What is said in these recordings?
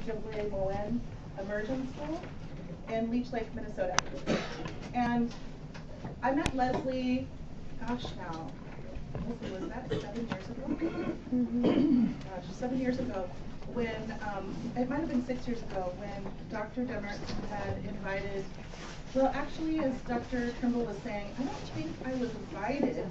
Ojibwemowin Immersion School in Leech Lake, Minnesota. And I met Leslie, gosh now, Leslie, was that 7 years ago? Gosh, 7 years ago when, it might have been 6 years ago when Dr. Demmert had invited, well actually as Dr. Trimble was saying, I don't think I was invited.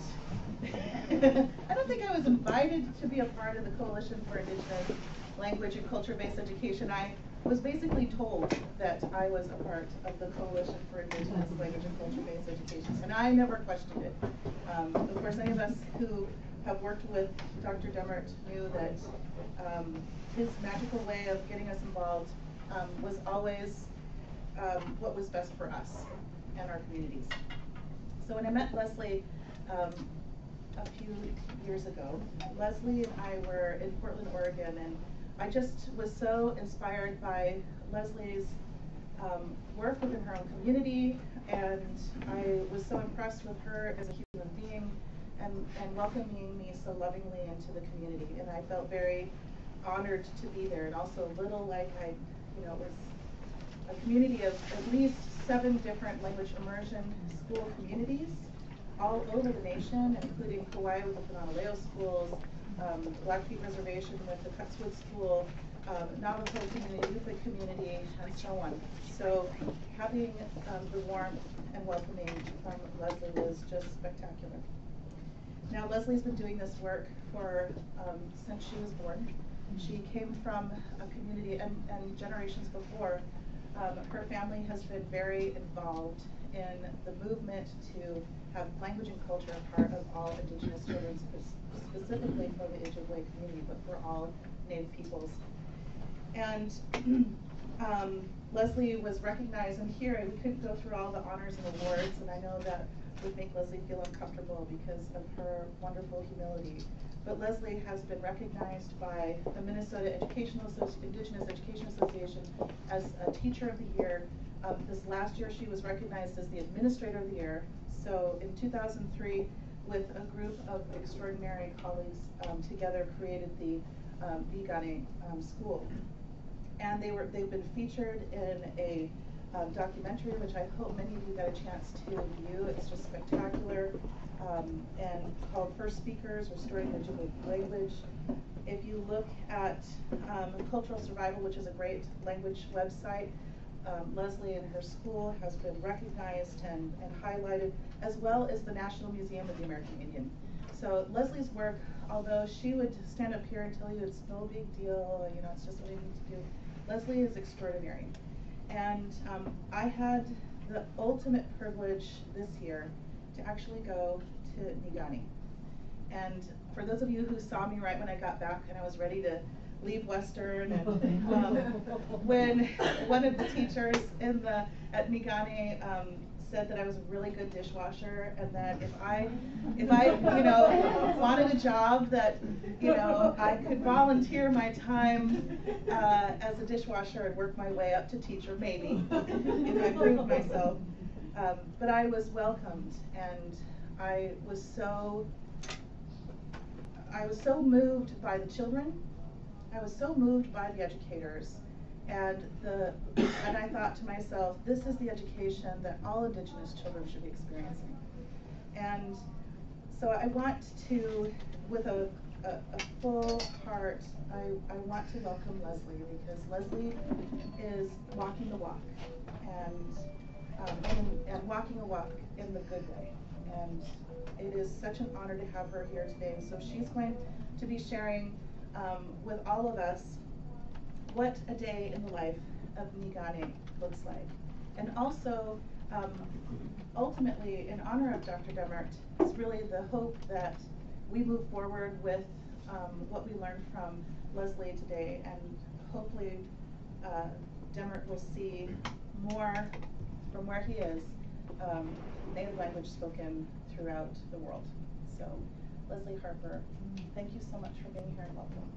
I don't think I was invited to be a part of the Coalition for Indigenous Language and Culture-Based Education. I was basically told that I was a part of the Coalition for Indigenous Language and Culture-Based Education, and I never questioned it. Of course, any of us who have worked with Dr. Demmert knew that his magical way of getting us involved was always what was best for us and our communities. So when I met Leslie a few years ago, Leslie and I were in Portland, Oregon, and I just was so inspired by Leslie's work within her own community, and I was so impressed with her as a human being and welcoming me so lovingly into the community. And I felt very honored to be there, and also a little like it was a community of at least 7 different language immersion school communities all over the nation, including Kauai with the Punana schools, Blackfeet Reservation with the Cutswood School, Navajo community, Ufit community, and so on. So having the warmth and welcoming from Leslie was just spectacular. Now Leslie's been doing this work for since she was born. She came from a community, and generations before, her family has been very involved in the movement to have language and culture a part of all Indigenous children, specifically for the Ojibwe community, but for all Native peoples. And Leslie was recognized, and here we couldn't go through all the honors and awards, and I know that would make Leslie feel uncomfortable because of her wonderful humility. But Leslie has been recognized by the Minnesota Indigenous Education Association as a Teacher of the Year. This last year she was recognized as the Administrator of the Year. So in 2003, with a group of extraordinary colleagues together created the Niigaane School. And they've been featured in a documentary, which I hope many of you got a chance to view. It's just spectacular, and called First Speakers, Restoring the Ojibwe Language. If you look at Cultural Survival, which is a great language website, Leslie and her school has been recognized and highlighted, as well as the National Museum of the American Indian. So Leslie's work, although she would stand up here and tell you it's no big deal, it's just what I need to do, Leslie is extraordinary. And I had the ultimate privilege this year to actually go to Niigaane. And for those of you who saw me right when I got back and I was ready to leave Western, and when one of the teachers at Niigaane said that I was a really good dishwasher, and that if I wanted a job, that I could volunteer my time as a dishwasher and work my way up to teacher, maybe if I proved myself. But I was welcomed, and I was so moved by the children. I was so moved by the educators, and I thought to myself, this is the education that all Indigenous children should be experiencing. And so I want to, with a full heart, I want to welcome Leslie, because Leslie is walking the walk, and walking a walk in the good way. And it is such an honor to have her here today. So she's going to be sharing with all of us what a day in the life of Niigaane looks like. And also, ultimately, in honor of Dr. Demmert, it's really the hope that we move forward with what we learned from Leslie today, and hopefully Demmert will see more from where he is, Native language spoken throughout the world. So, Leslie Harper, thank you so much for being here, and welcome.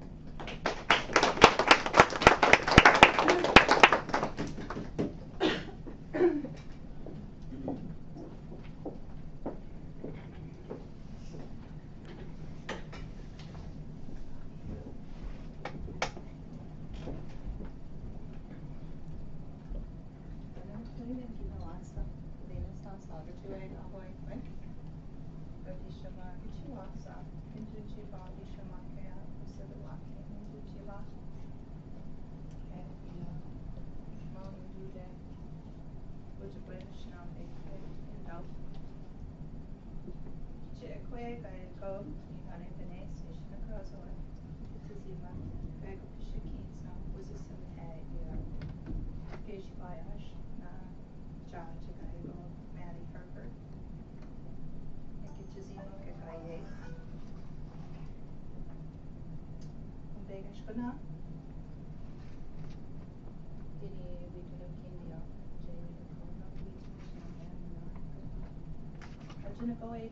Niigaane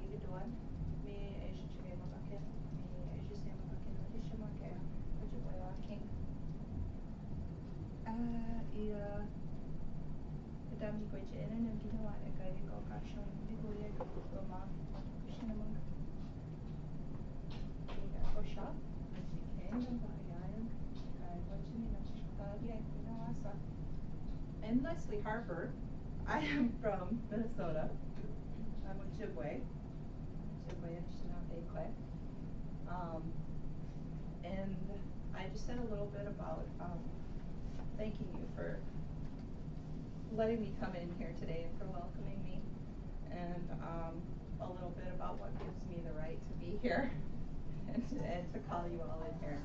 Ojibwemowin And Leslie Harper. I am from Minnesota. I'm Ojibwe. And I just said a little bit about thanking you for letting me come in here today and for welcoming me, and a little bit about what gives me the right to be here and to call you all in here,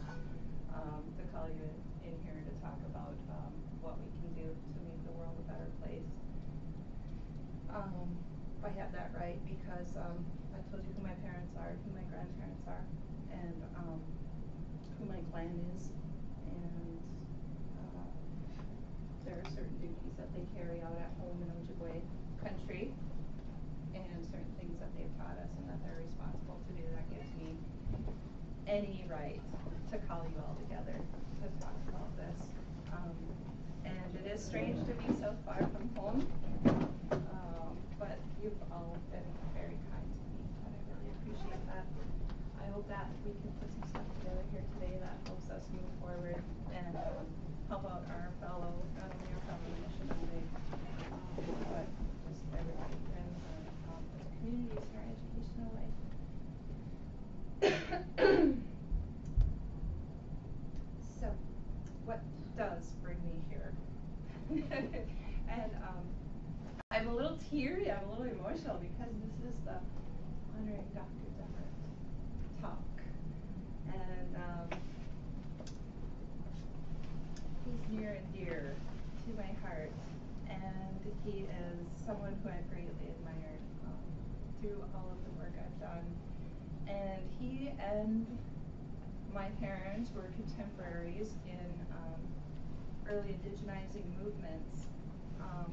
to talk about what we can do to make the world a better place. I have that right because I told you who my parents are, who my grandparents are, and who my clan is, and there are certain duties that they carry out at home in Ojibwe country, and certain things that they've taught us and that they're responsible to do. That gives me any right to call you all together to talk about this. And it is strange to be so far from home, but you've all been very kind to me, and I really appreciate that. I hope that we can put some stuff together here today that helps us move forward and help out our fellow, not only our fellow missionary, but just everybody in the communities in our educational life. So, what does bring me here? And I'm a little teary, I'm a little emotional because this is the honoring Dr. Demmert talk. And he's near and dear to my heart. And he is someone who I've greatly admired through all of the work I've done. And he and my parents were contemporaries in early indigenizing movements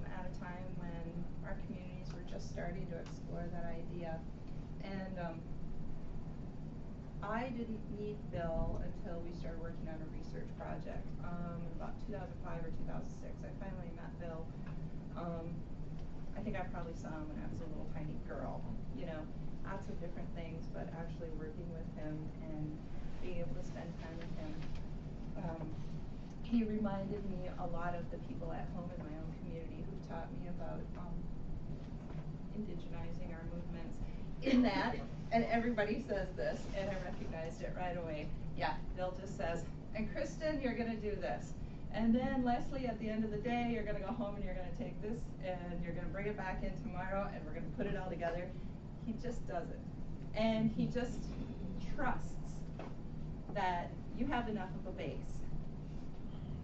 at a time when our communities were just starting to explore that idea. And I didn't meet Bill until we started working on a research project about 2005 or 2006. I finally met Bill. I think I probably saw him when I was a little tiny girl, you know, lots of different things, but actually working with him and being able to spend time with him. He reminded me a lot of the people at home in my own community who've taught me about indigenizing our movements. In that, and everybody says this, and I recognized it right away. Yeah, Bill just says, and Kristen, you're gonna do this. And then Leslie, at the end of the day, you're gonna go home and you're gonna take this and you're gonna bring it back in tomorrow and we're gonna put it all together. He just does it. And he just trusts that you have enough of a base,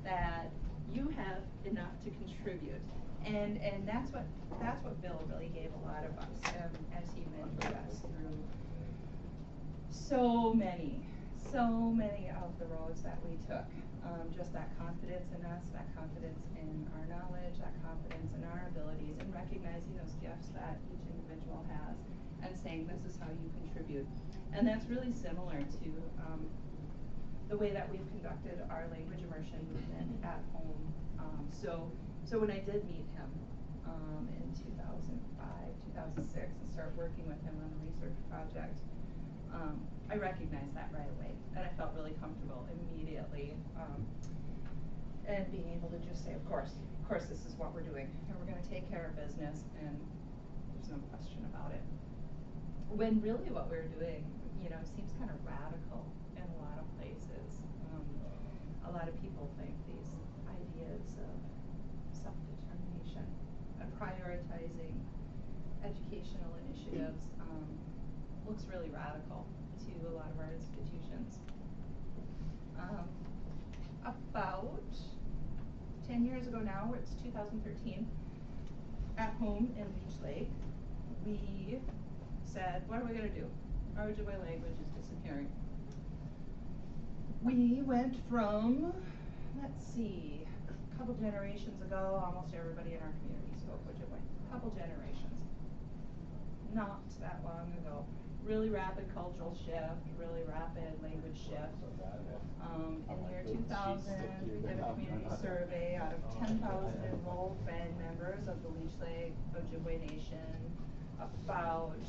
that you have enough to contribute. And that's what Bill really gave a lot of us as he mentored us through so many of the roads that we took. Just that confidence in us, that confidence in our knowledge, that confidence in our abilities, and recognizing those gifts that each individual has, and saying this is how you contribute. And that's really similar to the way that we've conducted our language immersion movement at home. So when I did meet him in 2005, 2006, and start working with him on a research project, I recognized that right away, and I felt really comfortable immediately, and being able to just say, of course, this is what we're doing, and we're going to take care of business, and there's no question about it. When really what we're doing, you know, seems kind of radical in a lot of places. A lot of people think these ideas of self-determination and prioritizing educational initiatives looks really radical to a lot of our institutions. About 10 years ago now, it's 2013, at home in Leech Lake, we said, what are we going to do? Our Ojibwe language is disappearing. We went from let's see, a couple generations ago, almost everybody in our community spoke Ojibwe. Couple generations. Not that long ago. Really rapid cultural shift, really rapid language shift. In the year 2000, we did a community survey. Out of 10,000 enrolled band members of the Leech Lake Ojibwe Nation, about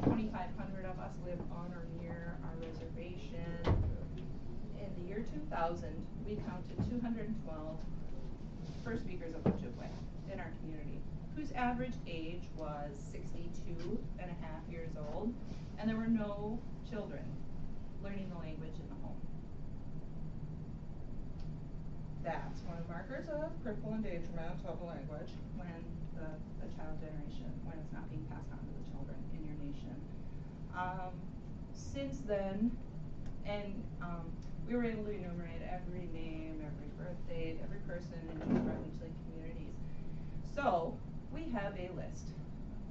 2,500 of us live on or near our reservation. In the year 2000, we counted 212 first speakers of Ojibwe in our community, whose average age was 62 and a half years old, and there were no children learning the language in the home. That's one of the markers of critical endangerment of the language when the child generation, when it's not being passed on to the children in your nation. Since then, and we were able to enumerate every name, every birth date, every person in each of our Leech Lake communities. So we have a list of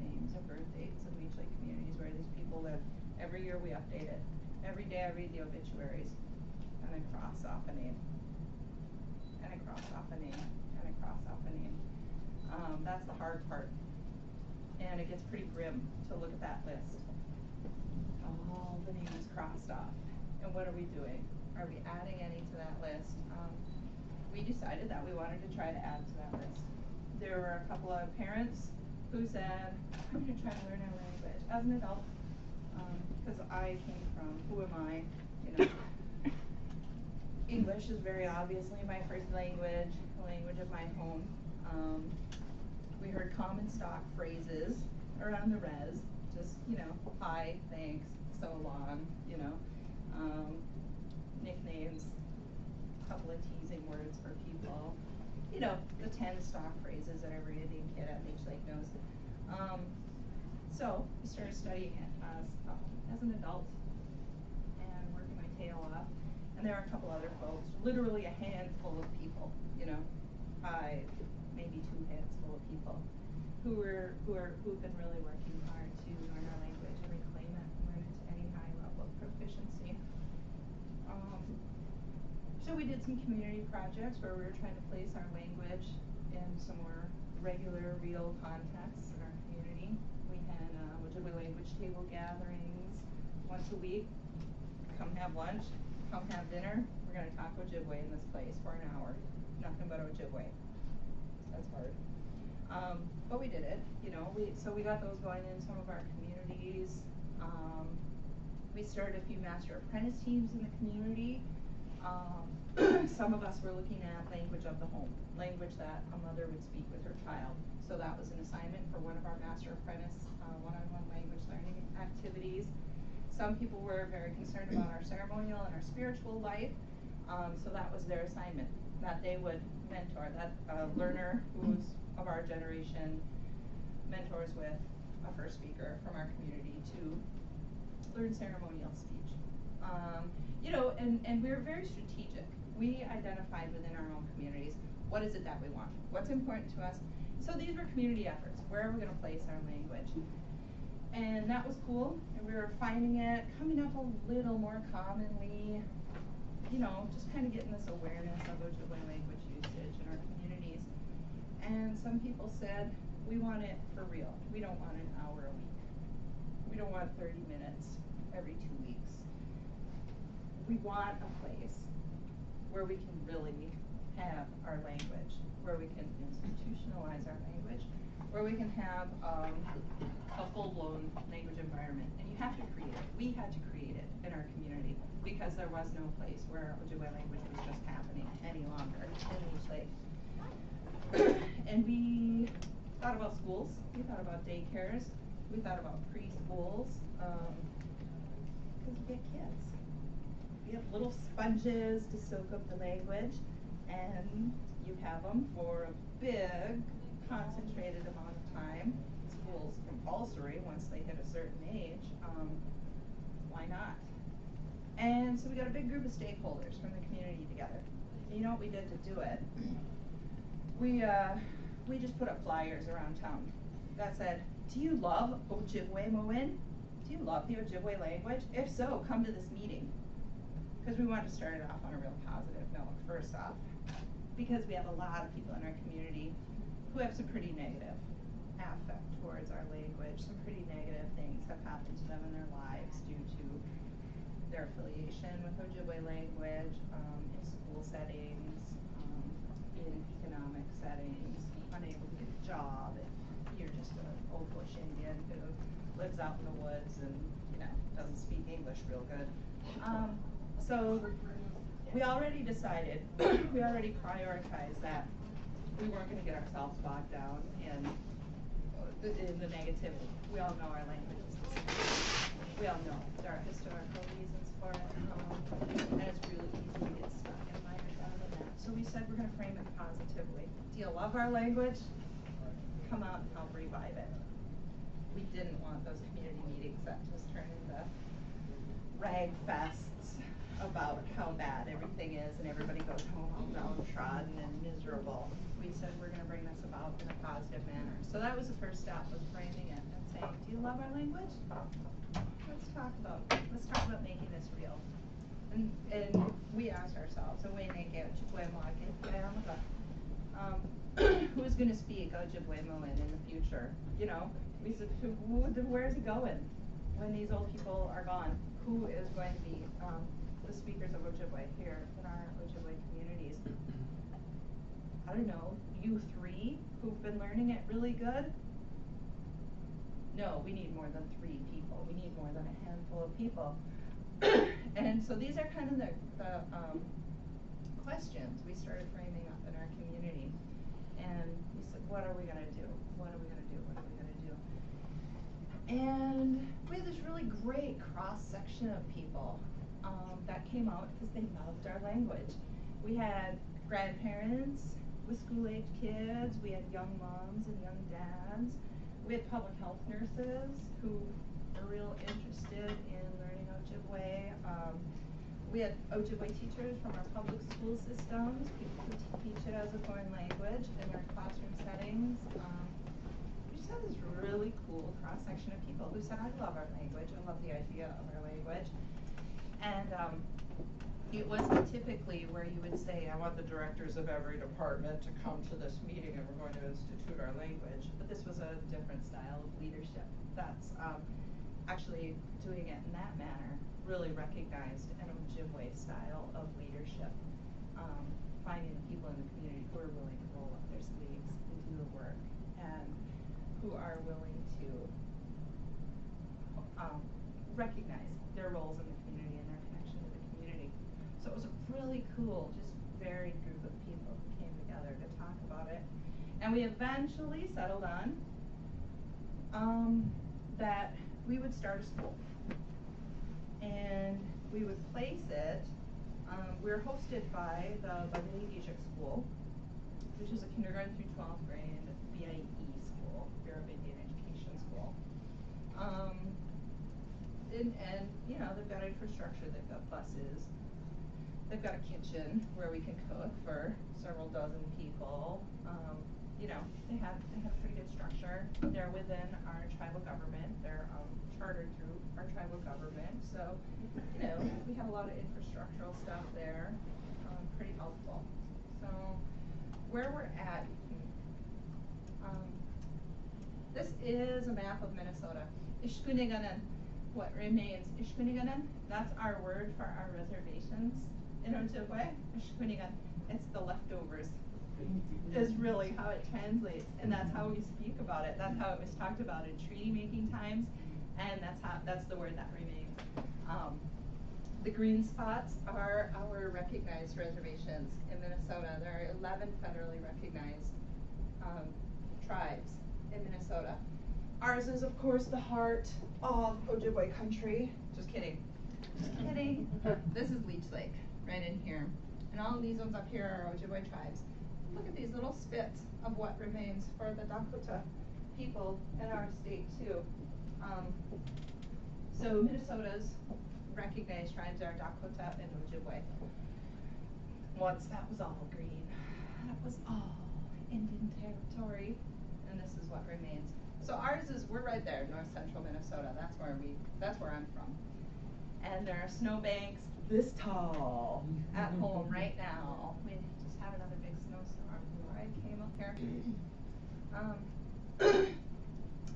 names and birth dates of Leech Lake communities where these people live. Every year we update it. Every day I read the obituaries and I cross off a name. And I cross off a name. And I cross off a name. That's the hard part. And it gets pretty grim to look at that list. All the names crossed off. And what are we doing? Are we adding any to that list? We decided that we wanted to try to add to that list. There were a couple of parents who said, I'm going to try to learn our language as an adult, because I came from, who am I, you know. English is very obviously my first language, the language of my home. We heard common stock phrases around the res, just, you know, hi, thanks, so long, you know, nicknames, a couple of teasing words for people. You know, the 10 stock phrases that every Indian kid at Leech Lake knows. So I started studying it as an adult and working my tail off. And there are a couple other folks, literally a handful of people, you know, maybe 2 handful of people who've been really working hard to learn our language and reclaim it and learn it to any high level of proficiency. So we did some community projects where we were trying to place our language in some more regular, real contexts in our community. We had Ojibwe language table gatherings once a week. Come have lunch, come have dinner. We're going to talk Ojibwe in this place for an hour. Nothing but Ojibwe. That's hard. But we did it, you know. So we got those going in some of our communities. We started a few master apprentice teams in the community. Some of us were looking at language of the home, language that a mother would speak with her child. So that was an assignment for one of our master apprentice one-on-one language learning activities. Some people were very concerned about our ceremonial and our spiritual life, so that was their assignment, that they would mentor, that learner who's of our generation mentors with a first speaker from our community to learn ceremonial speech. You know, and we're very strategic. We identified within our own communities, what is it that we want? What's important to us? So these were community efforts. Where are we going to place our language? And that was cool, and we were finding it coming up a little more commonly, you know, just kind of getting this awareness of Ojibwe language usage in our communities. And some people said, we want it for real. We don't want an hour a week. We don't want 30 minutes every 2 weeks. We want a place where we can really have our language, where we can institutionalize our language, where we can have a full-blown language environment. And you have to create it. We had to create it in our community because there was no place where Ojibwe language was just happening any longer in Leech Lake. And we thought about schools, we thought about daycares, we thought about preschools, because we get kids. We have little sponges to soak up the language, and you have them for a big, concentrated amount of time. School's compulsory once they hit a certain age. Why not? And so we got a big group of stakeholders from the community together. And you know what we did to do it? We just put up flyers around town that said, do you love Ojibwemowin? Do you love the Ojibwe language? If so, come to this meeting. because we wanted to start it off on a real positive note, first off, because we have a lot of people in our community who have some pretty negative affect towards our language. Some pretty negative things have happened to them in their lives due to their affiliation with Ojibwe language, in school settings, in economic settings, unable to get a job if you're just an old bush Indian who lives out in the woods and, doesn't speak English real good. So we already decided, we already prioritized that we weren't going to get ourselves bogged down in the negativity. We all know our language is disappearing. We all know there are historical reasons for it, and it's really easy to get stuck in minor thought in that. So we said we're going to frame it positively. Do you love our language? Come out and help revive it. We didn't want those community meetings that just turn into rag fests about how bad everything is and everybody goes home all downtrodden and miserable. We said we're going to bring this about in a positive manner. So that was the first step, was framing it and saying, do you love our language? Let's talk about making this real. And we asked ourselves, Niigaane Ojibwemowin Immersion School, who's going to speak Ojibwemowin in the future? We said, where's it going when these old people are gone? Who is going to be the speakers of Ojibwe here in our Ojibwe communities? I don't know, you three who've been learning it really good? No, we need more than 3 people. We need more than a handful of people. And so these are kind of the questions we started framing up in our community. And we said, what are we going to do? What are we going to do? What are we going to do? And we had this really great cross-section of people that came out because they loved our language. We had grandparents with school-age kids. We had young moms and young dads. We had public health nurses who were real interested in learning Ojibwe. We had Ojibwe teachers from our public school systems, people who teach it as a foreign language in their classroom settings. We just had this really cool cross-section of people who said, I love our language, I love the idea of our language. And it wasn't typically where you would say, I want the directors of every department to come to this meeting and we're going to institute our language. But this was a different style of leadership. That's actually doing it in that manner really recognized an Ojibwe style of leadership. Finding the people in the community who are willing to roll up their sleeves and do the work, and who are willing to recognize their roles in the community and their connection to the community. So it was a really cool, just varied group of people who came together to talk about it. And we eventually settled on that we would start a school. And we would place it, we were hosted by the Leech Lake School, which is a kindergarten through 12th grade BIE school, Bureau of Indian Education school. And they've got infrastructure, they've got buses, they've got a kitchen where we can cook for several dozen people. They have a pretty good structure. They're within our tribal government. They're chartered through our tribal government. So, we have a lot of infrastructural stuff there. Pretty helpful. So, where we're at, this is a map of Minnesota. Ishkuniganen, what remains. Ishkuniganen, that's our word for our reservations in Ojibwe. Ishkunigan, it's the leftovers. Is really how it translates, and that's how we speak about it. That's how it was talked about in treaty making times, and that's the word that remains. The green spots are our recognized reservations in Minnesota. There are 11 federally recognized tribes in Minnesota. Ours is, of course, the heart of Ojibwe country. Just kidding. Just kidding. This is Leech Lake, right in here. And all of these ones up here are Ojibwe tribes. Look at these little spits of what remains for the Dakota people in our state too. So Minnesota's recognized tribes are Dakota and Ojibwe. Once that was all green, that was all Indian territory, and this is what remains. So ours is, we're right there, north central Minnesota. That's where I'm from. And there are snowbanks this tall at home right now. We just had another big snowstorm before I came up here.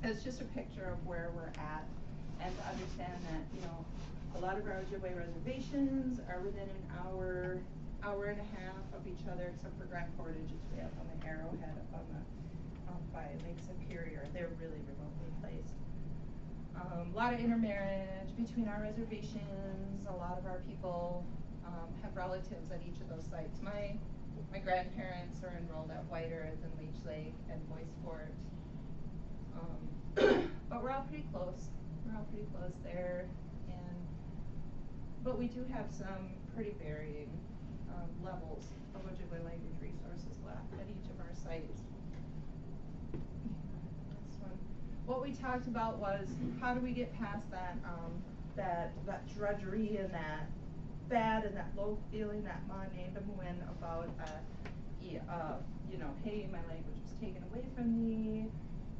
It's just a picture of where we're at, and to understand that, you know, a lot of our Ojibwe reservations are within an hour and a half of each other, except for Grand Portage, it's way up on the Arrowhead, up by Lake Superior. They're really remotely placed. A lot of intermarriage between our reservations. A lot of our people have relatives at each of those sites. My grandparents are enrolled at White Earth and Leech Lake and Boysport. But we're all pretty close. We're all pretty close there, but we do have some pretty varying levels of Ojibwe language resources left at each of our sites. This one. What we talked about was, how do we get past that that drudgery and that bad and that low feeling that Ma Niigaane about you know, hey, my language was taken away from me.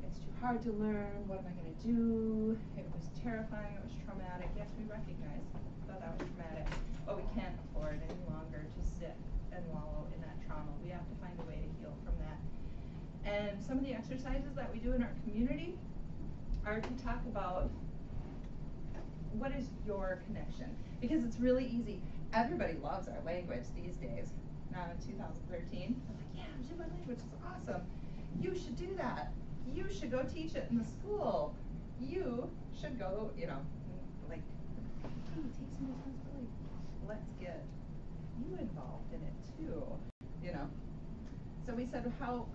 It's too hard to learn. What am I going to do? It was terrifying. It was traumatic. Yes, we recognize that was traumatic, but we can't afford any longer to sit and wallow in that trauma. We have to find a way to heal from that. And some of the exercises that we do in our community are to talk about what is your connection, because it's really easy. Everybody loves our language these days. Now in 2013, I'm like, yeah, Ojibwe language is awesome. You should do that. You should go teach it in the school. You should go, you know, like, hey, take some responsibility. Let's get you involved in it too, you know. So we said, how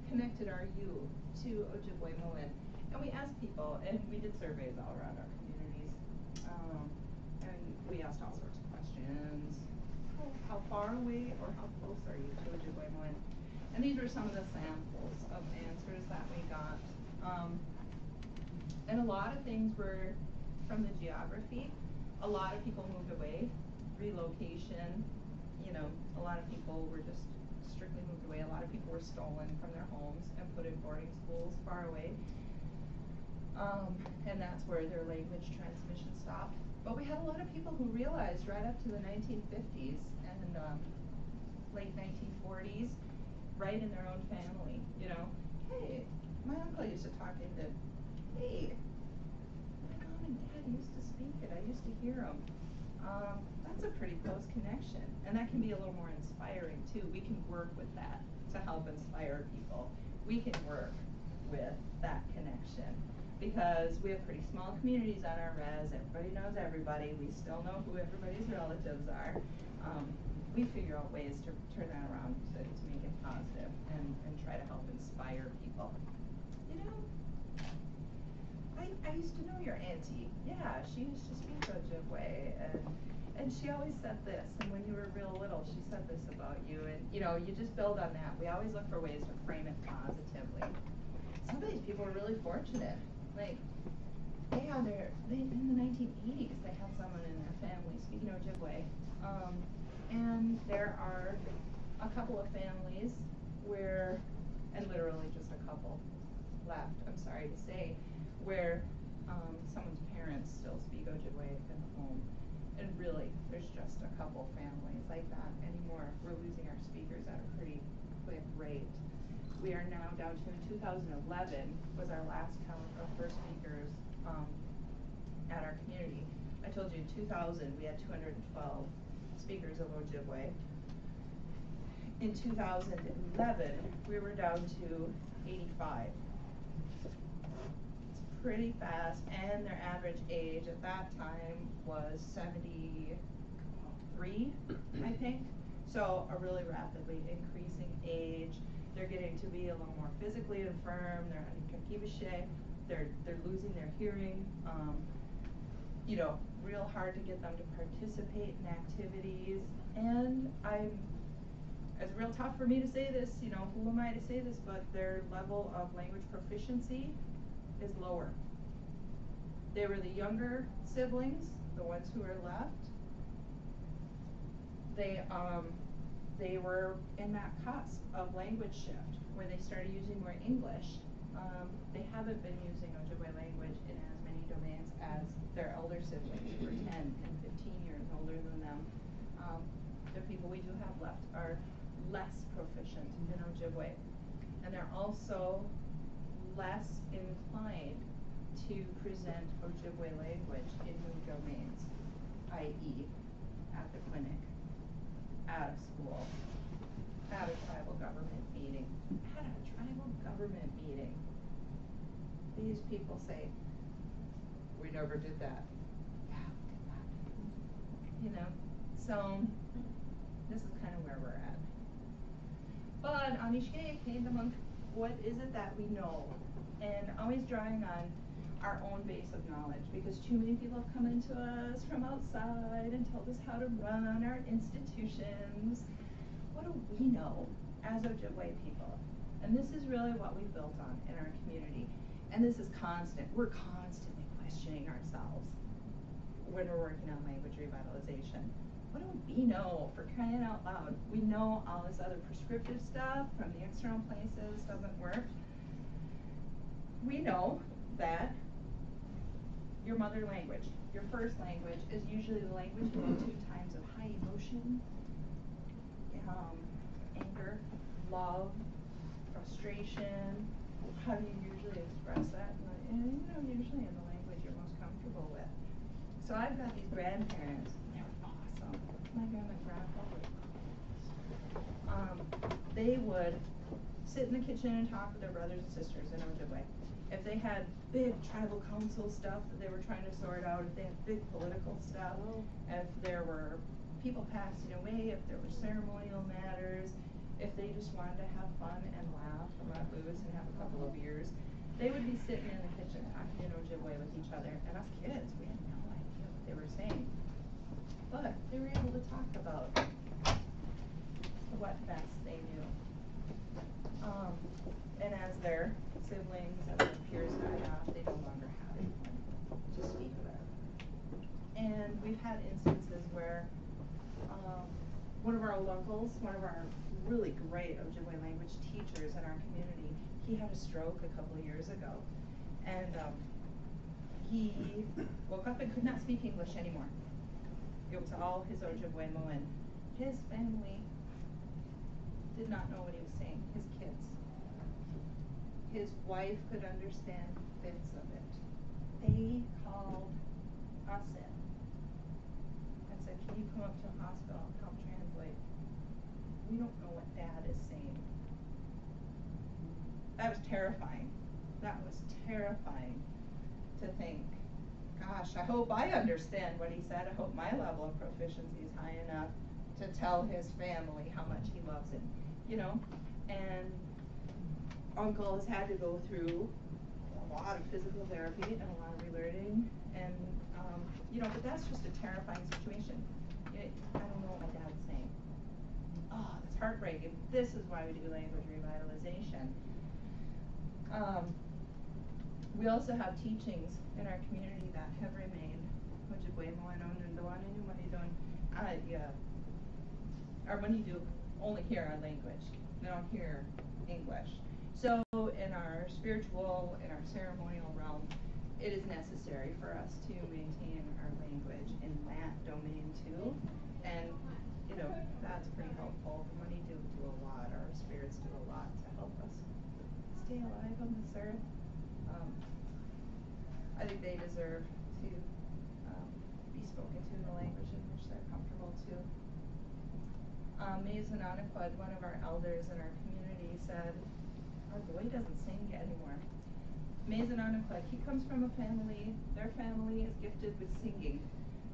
connected are you to Ojibwemowin? And we asked people, and we did surveys all around our communities, and we asked all sorts of questions. How far away or how close are you to Ojibwemowin? And these were some of the samples of answers that we got. And a lot of things were from the geography. A lot of people moved away, relocation, you know, a lot of people were just strictly moved away. A lot of people were stolen from their homes and put in boarding schools far away. And that's where their language transmission stopped. But we had a lot of people who realized right up to the 1950s and late 1940s, right in their own family, you know, hey, my uncle used to talk into, hey, my mom and dad used to speak it, I used to hear them. That's a pretty close connection, and that can be a little more inspiring too. We can work with that to help inspire people. We can work with that connection because we have pretty small communities on our res. Everybody knows everybody. We still know who everybody's relatives are. We figure out ways to turn that around to make it positive and try to help inspire people. You know, I used to know your auntie. Yeah, she used to speak Ojibwe, and she always said this, and when you were real little, she said this about you, and you know, you just build on that. We always look for ways to frame it positively. Some of these people are really fortunate. Like, in the 1980s, they had someone in their family speaking Ojibwe. And there are a couple of families where, and literally just a couple left, I'm sorry to say, where someone's parents still speak Ojibwe in the home. And really, there's just a couple families like that anymore. We're losing our speakers at a pretty quick rate. We are now down to, in 2011, was our last count of first speakers at our community. I told you in 2000, we had 212 speakers of Ojibwe. In 2011, we were down to 85. It's pretty fast, and their average age at that time was 73, I think. So a really rapidly increasing age. They're getting to be a little more physically infirm. They're unkakibashe. They're losing their hearing. You know, real hard to get them to participate in activities. And it's real tough for me to say this, you know, who am I to say this, but their level of language proficiency is lower. They were the younger siblings, the ones who are left. They were in that cusp of language shift where they started using more English. They haven't been using Ojibwe language in as many domains as their elder siblings who are 10 and 15 years older than them. The people we do have left are less proficient in Ojibwe, and they're also less inclined to present Ojibwe language in new domains, i.e. at the clinic, at a school, at a tribal government meeting. At a tribal government meeting, these people say, we never did that. Yeah, we did that. You know, so this is kind of where we're at. But Anishke, Kandamunk, what is it that we know? And always drawing on our own base of knowledge, because too many people have come into us from outside and told us how to run our institutions. What do we know as Ojibwe people? And this is really what we've built on in our community. And this is constant. We're constantly questioning ourselves when we're working on language revitalization. What do we know, for crying out loud? We know all this other prescriptive stuff from the external places doesn't work. We know that your mother language, your first language, is usually the language you go to times of high emotion, anger, love, frustration. How do you usually express that? And you know, usually in the language you're most comfortable with. So I've got these grandparents, they're awesome. My grandma and grandpa were they would sit in the kitchen and talk with their brothers and sisters in Ojibwe. If they had big tribal council stuff that they were trying to sort out, if they had big political stuff, if there were people passing away, if there were ceremonial matters, if they just wanted to have fun and laugh and let loose and have a couple of beers, they would be sitting in the kitchen talking in Ojibwe with each other. And us kids, we had no idea what they were saying. But they were able to talk about what best they knew. And as their siblings and their peers died off, they no longer had anyone to speak with. And we've had instances where one of our locals, one of our really great Ojibwe language teachers in our community, he had a stroke a couple of years ago. And he woke up and could not speak English anymore. It was all his Ojibwemowin. His family did not know what he was saying, his kids. His wife could understand bits of it. They called us in and said, can you come up to the hospital and help translate? We don't know what Dad is saying. That was terrifying. That was terrifying to think, gosh, I hope I understand what he said. I hope my level of proficiency is high enough to tell his family how much he loves it, you know? And Uncle has had to go through a lot of physical therapy and a lot of relearning, and you know, but that's just a terrifying situation. I don't know what my dad's saying. Oh, that's heartbreaking. This is why we do language revitalization. We also have teachings in our community that have remained. Or when you do only hear our language, they don't hear English. So in our spiritual, in our ceremonial realm, it is necessary for us to maintain our language in that domain too. And you know, that's pretty helpful. The money do a lot, our spirits do a lot to help us stay alive on this earth. I think they deserve to be spoken to in the language in which they're comfortable too. Maizananaquad, one of our elders in our community, said, our boy doesn't sing anymore. Maizananaquad, he comes from a family, their family is gifted with singing.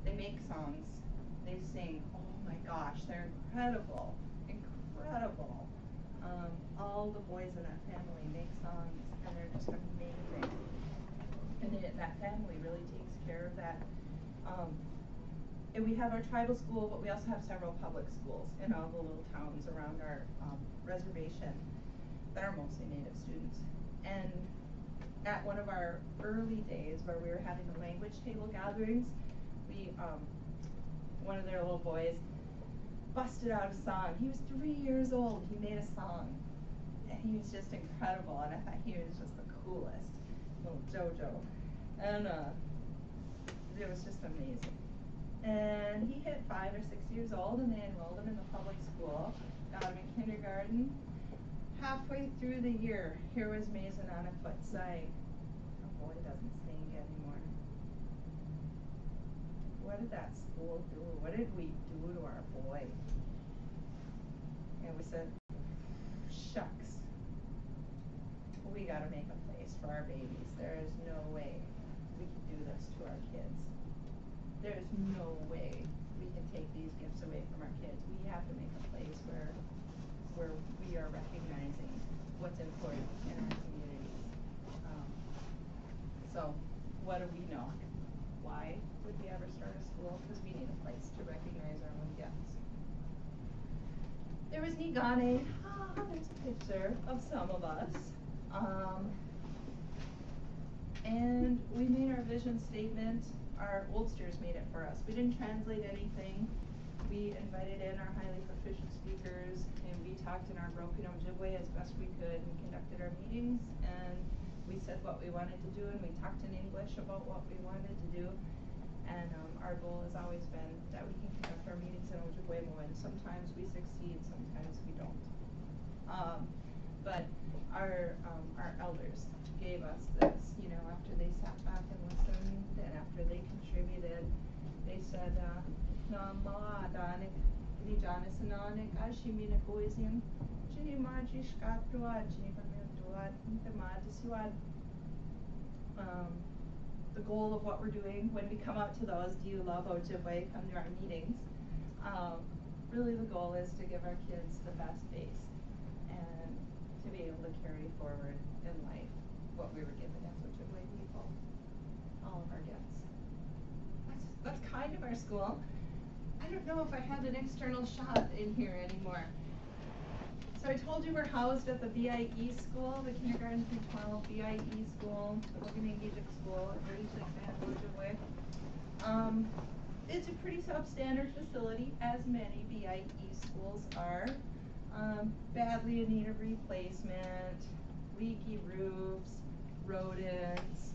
They make songs, they sing. Oh my gosh, they're incredible, incredible. All the boys in that family make songs, and they're just amazing. And that family really takes care of that. And we have our tribal school, but we also have several public schools in all the little towns around our reservation that are mostly Native students. And at one of our early days where we were having the language table gatherings, we, one of their little boys busted out a song. He was 3 years old, he made a song. And he was just incredible, and I thought he was just the coolest little JoJo. And it was just amazing. And he hit 5 or 6 years old, and they enrolled him in the public school, got him in kindergarten. Halfway through the year, here was Mason on a foot saying, "A boy doesn't stink anymore." What did that school do? What did we do to our boy? And we said, shucks, we gotta make a place for our babies. There is no way we can do this to our kids. There is no way we can take these gifts away from our kids. We have to make a place where we are recognizing what's important in our communities. So what do we know? Why would we ever start a school? Because we need a place to recognize our own gifts. There was Niigaane. There's a picture of some of us. And we made our vision statement. Our oldsters made it for us. We didn't translate anything. We invited in our highly proficient speakers, and we talked in our broken Ojibwe as best we could and conducted our meetings, and we said what we wanted to do, and we talked in English about what we wanted to do. And our goal has always been that we can conduct our meetings in Ojibwemowin. Sometimes we succeed, sometimes we don't. But our elders gave us this, after they sat back and listened, and after they contributed, they said, the goal of what we're doing when we come out to those, do you love Ojibwe, come to our meetings. Really the goal is to give our kids the best base and to be able to carry forward in life what we were given as Ojibwe people, all of our gifts. That's kind of our school. I don't know if I have an external shot in here anymore. So I told you we're housed at the VIE school, the kindergarten through 12 VIE school, the Niigaane school at Leech Lake Reservation. It's a pretty substandard facility, as many VIE schools are. Badly in need of replacement, leaky roofs, rodents,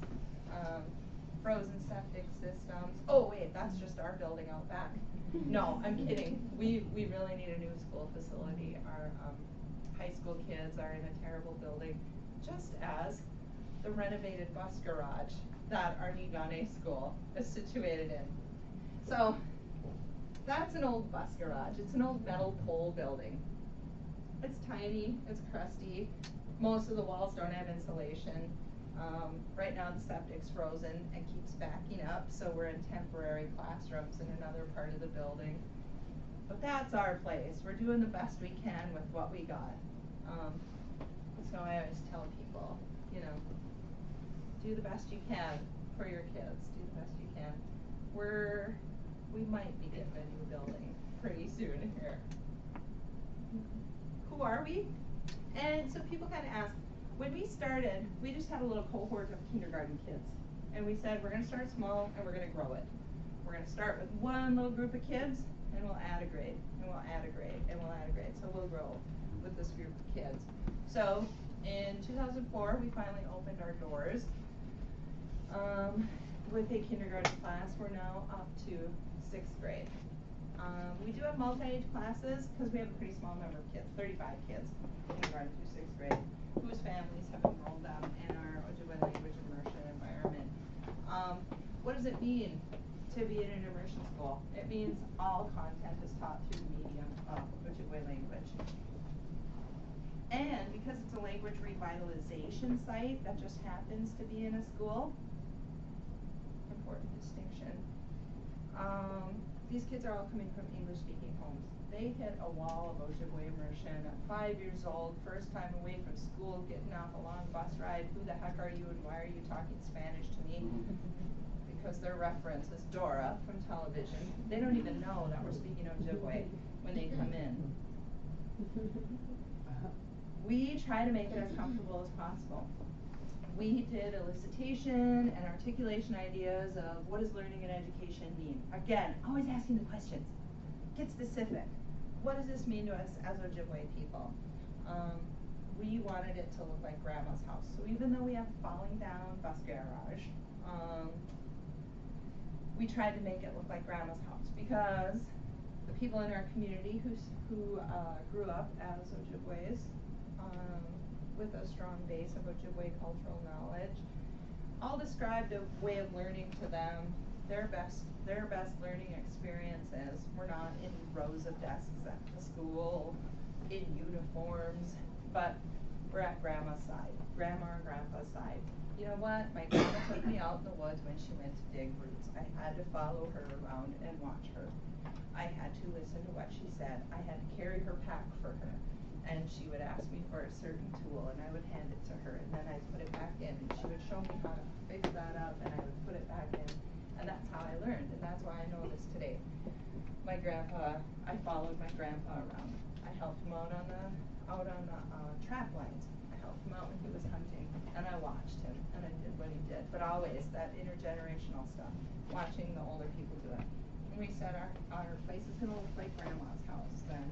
frozen septic systems. Oh wait, that's just our building out back. No, I'm kidding. We really need a new school facility. Our high school kids are in a terrible building, just as the renovated bus garage that our Niigaane school is situated in. So that's an old bus garage. It's an old metal pole building. It's tiny, it's crusty. Most of the walls don't have insulation. Right now the septic's frozen and keeps backing up, so we're in temporary classrooms in another part of the building. But that's our place. We're doing the best we can with what we got. So I always tell people, do the best you can for your kids. Do the best you can. We might be getting a new building pretty soon here. Who are we? And so people kind of ask, when we started, we just had a little cohort of kindergarten kids. And we said, we're going to start small and we're going to grow it. We're going to start with one little group of kids, and we'll add a grade, and we'll add a grade, and we'll add a grade. So we'll grow with this group of kids. So in 2004, we finally opened our doors. With a kindergarten class, we're now up to 6th grade. We do have multi-age classes because we have a pretty small number of kids, 35 kids, kindergarten through 6th grade, whose families have enrolled them in our Ojibwe language immersion environment. What does it mean to be in an immersion school? It means all content is taught through the medium of Ojibwe language. And because it's a language revitalization site that just happens to be in a school, important distinction. These kids are all coming from English-speaking homes. They hit a wall of Ojibwe immersion at 5 years old, first time away from school, getting off a long bus ride. Who the heck are you and why are you talking Spanish to me? Because their reference is Dora from television. They don't even know that we're speaking Ojibwe when they come in. We try to make it as comfortable as possible. We did elicitation and articulation ideas of what does learning and education mean? Again, always asking the questions. Get specific. What does this mean to us as Ojibwe people? We wanted it to look like Grandma's house. So even though we have falling down bus garage, we tried to make it look like grandma's house, because the people in our community who grew up as Ojibwes, with a strong base of Ojibwe cultural knowledge, all described a way of learning to them. Their best learning experiences were not in rows of desks at the school, in uniforms, but we're at grandma's side, grandma or grandpa's side. You know what? My grandma took me out in the woods when she went to dig roots. I had to follow her around and watch her. I had to listen to what she said. I had to carry her pack for her. And she would ask me for a certain tool, and I would hand it to her, and then I'd put it back in, and she would show me how to fix that up, and I would put it back in, and that's how I learned, and that's why I know this today. My grandpa, I followed my grandpa around. I helped him out on the trap lines. I helped him out when he was hunting, and I watched him, and I did what he did. But always that intergenerational stuff, watching the older people do it. And we said our place is gonna look like grandma's house then.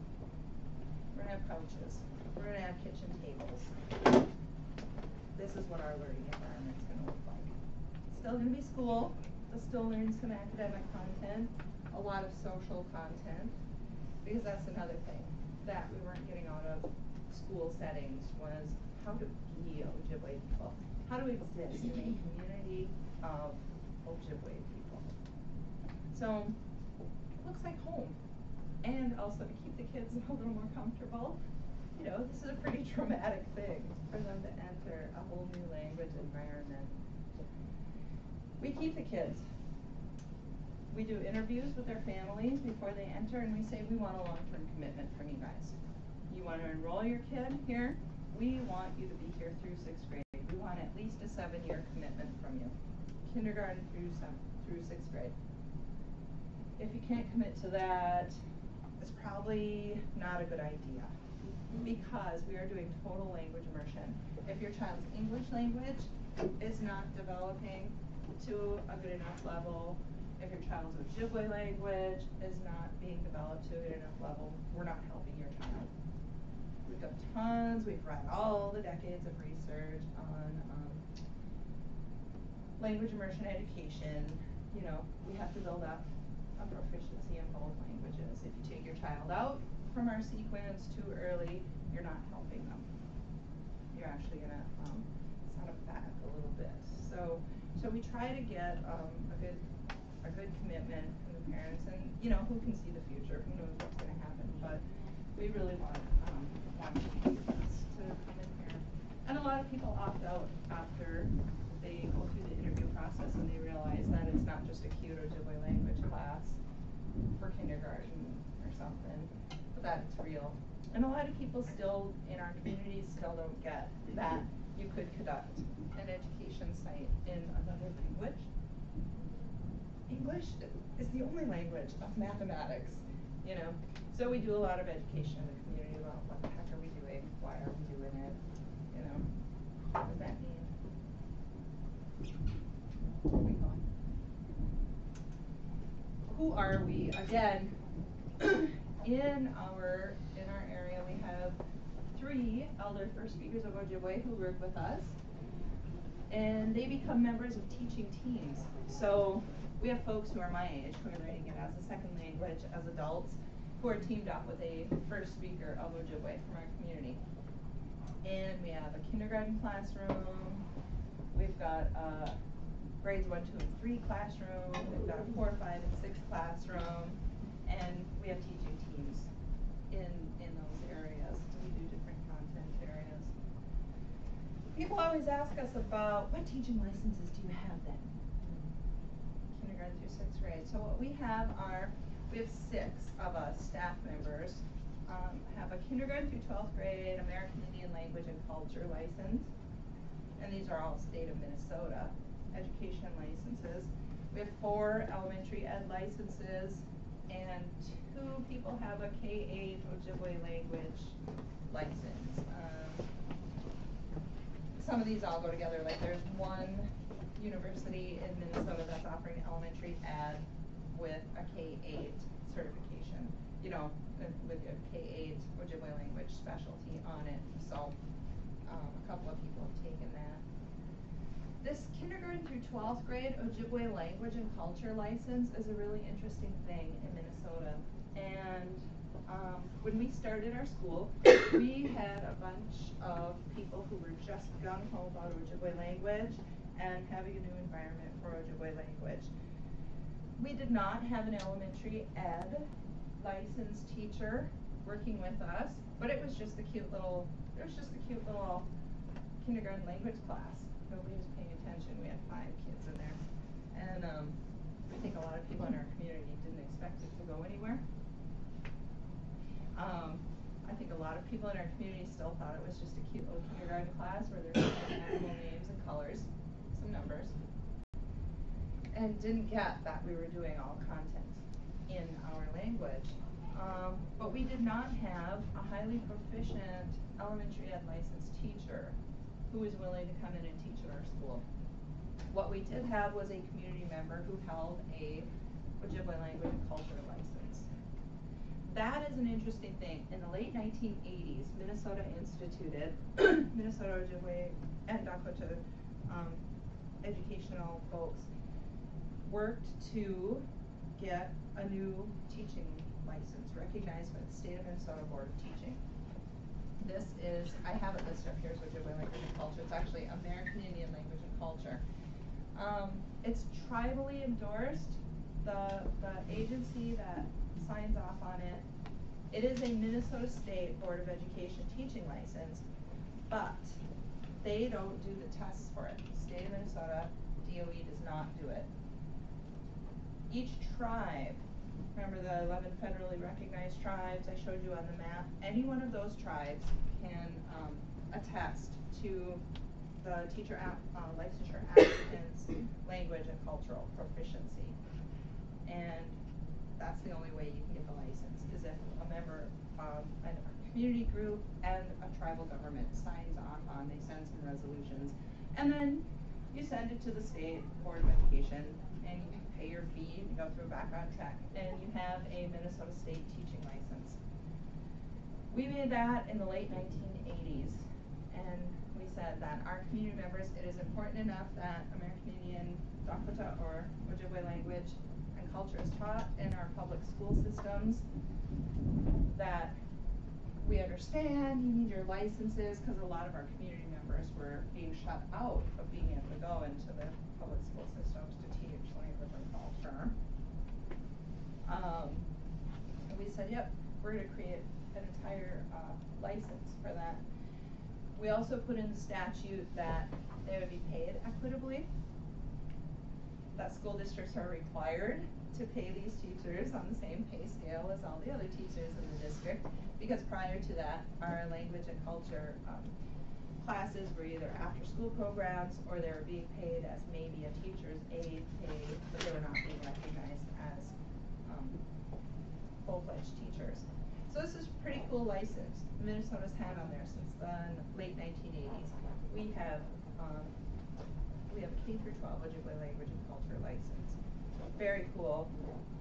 We're gonna have couches. We're gonna have kitchen tables. This is what our learning environment's gonna look like. It's still gonna be school. They'll still learn some academic content, a lot of social content, because that's another thing that we weren't getting out of school settings was how to be Ojibwe people. How to exist in a community of Ojibwe people. So it looks like home. And also to keep the kids a little more comfortable. You know, this is a pretty traumatic thing for them to enter a whole new language environment. We keep the kids. We do interviews with their families before they enter, and we say we want a long-term commitment from you guys. You want to enroll your kid here? We want you to be here through 6th grade. We want at least a 7-year commitment from you. Kindergarten through 6th grade. If you can't commit to that, it's probably not a good idea, because we are doing total language immersion. If your child's English language is not developing to a good enough level, if your child's Ojibwe language is not being developed to a good enough level, we're not helping your child. We've got tons, we've read all the decades of research on language immersion education. You know, we have to build up a proficiency in both languages. If you take your child out from our sequence too early, you're not helping them. You're actually gonna set them back a little bit. So we try to get a good commitment from the parents, and you know, who can see the future? Who knows what's gonna happen? But we really want you to come in here. And a lot of people opt out after they go through the interview process and they realize that it's not just a cute Ojibwe language class for kindergarten or something, but that it's real. And a lot of people still in our communities still don't get that you could conduct an education site in another language. English is the only language of mathematics, you know. So we do a lot of education in the community about what the heck are we doing, why are we doing it, you know, what does that mean? Who are we? Again, in our area we have 3 elder first speakers of Ojibwe who work with us, and they become members of teaching teams. So we have folks who are my age who are learning it as a second language as adults, who are teamed up with a first speaker of Ojibwe from our community. And we have a kindergarten classroom, we've got grades 1, 2, and 3 classroom, we've got a 4, 5, and 6 classroom, and we have teaching teams in those areas. We do different content areas. People always ask us about what teaching licenses do you have then? Kindergarten through 6th grade. So what we have we have 6 of us staff members have a kindergarten through 12th grade American Indian Language and Culture license, and these are all state of Minnesota education licenses. We have 4 elementary ed licenses, and 2 people have a K-8 Ojibwe language license. Some of these all go together. Like there's one university in Minnesota that's offering elementary ed with a K-8 certification, you know, with a K-8 Ojibwe language specialty on it. So a couple of people have taken that. This kindergarten through 12th grade Ojibwe language and culture license is a really interesting thing in Minnesota. And when we started our school, we had a bunch of people who were just gung-ho about Ojibwe language and having a new environment for Ojibwe language. We did not have an elementary ed licensed teacher working with us, but it was just a cute little kindergarten language class. Nobody was paying attention. We had 5 kids in there. And I think a lot of people in our community didn't expect it to go anywhere. I think a lot of people in our community still thought it was just a cute little kindergarten class where there were animal names and colors, some numbers, and didn't get that we were doing all content in our language. But we did not have a highly proficient elementary ed licensed teacher who was willing to come in and teach at our school. What we did have was a community member who held a Ojibwe language and culture license. That is an interesting thing. In the late 1980s, Minnesota instituted, Minnesota Ojibwe and Dakota educational folks worked to get a new teaching license recognized by the State of Minnesota Board of Teaching. This is, I have it listed up here as Ojibwe language and culture. It's actually American Indian language and culture. It's tribally endorsed. The agency that signs off on it, it is a Minnesota State Board of Education teaching license, but they don't do the tests for it. State of Minnesota, DOE does not do it. Each tribe, remember the 11 federally recognized tribes I showed you on the map? Any one of those tribes can attest to the teacher licensure applicant's language and cultural proficiency. And that's the only way you can get the license, is if a member of a community group and a tribal government signs off on, they send some resolutions. And then you send it to the State Board of Education, and you pay your fee, you go through a background check, and you have a Minnesota State teaching license. We made that in the late 1980s, and we said that our community members, it is important enough that American Indian, Dakota, or Ojibwe language and culture is taught in our public school systems, that we understand you need your licenses, because a lot of our community members were being shut out of being able to go into the public school systems to teach language and culture. And we said, yep, we're going to create an entire license for that. We also put in the statute that they would be paid equitably, that school districts are required to pay these teachers on the same pay scale as all the other teachers in the district, because prior to that, our language and culture classes were either after-school programs or they were being paid as maybe a teacher's aide pay, but they were not being recognized as full-fledged teachers. So this is a pretty cool license. Minnesota's had on there since the late 1980s. We have a K through 12 Ojibwe language and culture license. Very cool.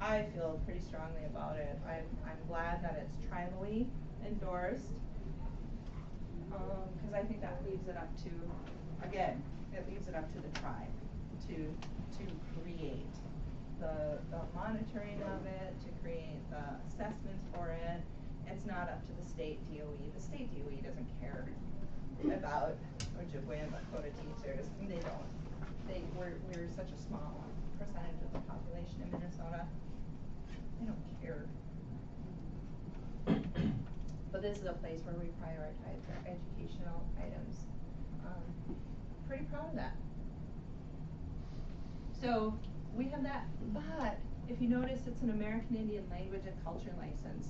I feel pretty strongly about it. I'm glad that it's tribally endorsed, because I think that leaves it up to, again, it leaves it up to the tribe to create the monitoring of it, to create the assessments for it. It's not up to the state DOE. The state DOE doesn't care about Ojibwe and Dakota teachers. They don't. We're such a small percentage of the population in Minnesota. They don't care. But this is a place where we prioritize our educational items. Pretty proud of that. So we have that, but if you notice, it's an American Indian language and culture license.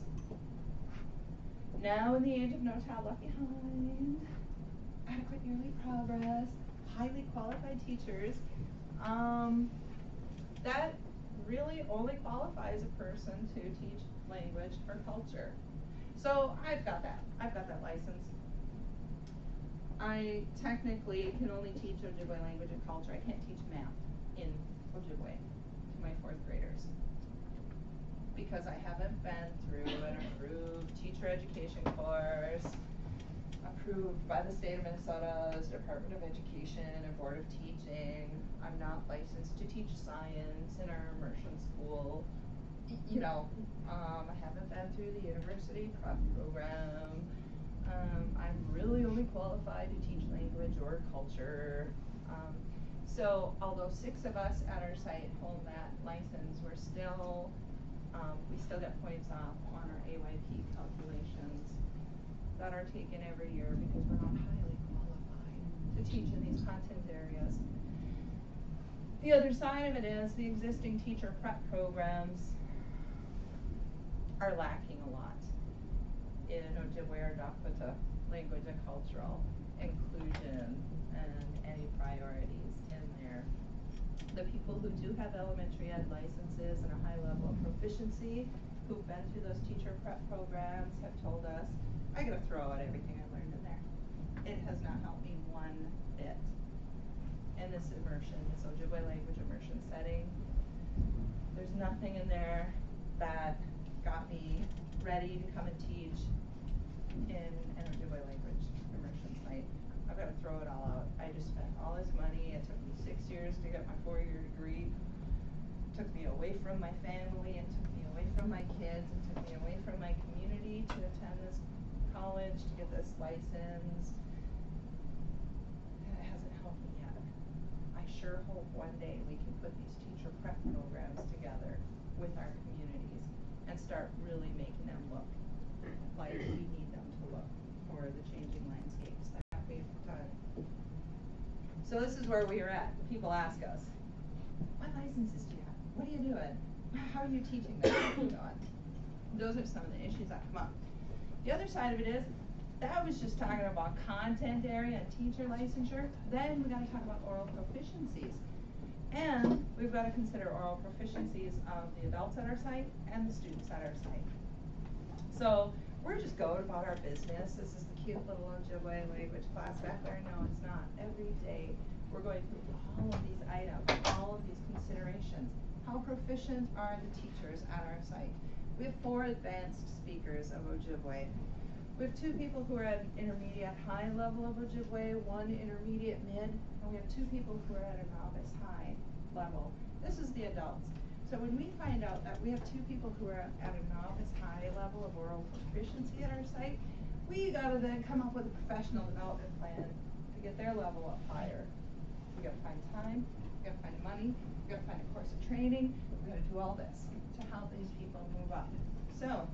Now in the age of no child left behind, adequate yearly progress, highly qualified teachers, that really only qualifies a person to teach language or culture. So I've got that license. I technically can only teach Ojibwe language and culture. I can't teach math in Ojibwe to my 4th graders, because I haven't been through an approved teacher education course. approved by the state of Minnesota's Department of Education and Board of Teaching. I'm not licensed to teach science in our immersion school. You know, I haven't been through the university prep program. I'm really only qualified to teach language or culture. So although 6 of us at our site hold that license, we're still, we still get points off on our AYP calculations that are taken every year because we're not highly qualified to teach in these content areas. The other side of it is the existing teacher prep programs are lacking a lot in Ojibwe or Dakota language and cultural inclusion and any priorities in there. The people who do have elementary ed licenses and a high level of proficiency who've been through those teacher prep programs have told us, I gotta throw out everything I learned in there. It has not helped me one bit in this immersion, this Ojibwe language immersion setting. There's nothing in there that got me ready to come and teach in an Ojibwe language immersion site. I've got to throw it all out. I just spent all this money. It took me 6 years to get my 4-year degree. It took me away from my family, and took me away from my kids, and took me away from my community to attend this college, to get this license. And it hasn't helped me yet. I sure hope one day we can put these teacher prep programs together with our communities and start really making them look like we need them to look for the changing landscapes that we've done. So this is where we are at. People ask us, what licenses do you have? What are you doing? How are you teaching them? Those are some of the issues that come up. The other side of it is, that was just talking about content area and teacher licensure. Then we got to talk about oral proficiencies. And we've got to consider oral proficiencies of the adults at our site and the students at our site. So we're just going about our business. This is the cute little Ojibwe language class back there. No, it's not. Every day we're going through all of these items, all of these considerations. How proficient are the teachers at our site? We have 4 advanced speakers of Ojibwe. We have 2 people who are at an intermediate high level of Ojibwe, 1 intermediate mid, and we have 2 people who are at a novice high level. This is the adults. So when we find out that we have 2 people who are at a novice high level of oral proficiency at our site, we gotta then come up with a professional development plan to get their level up higher. We gotta find time, we gotta find money, we gotta find a course of training, we gotta do all this to help these people move up. So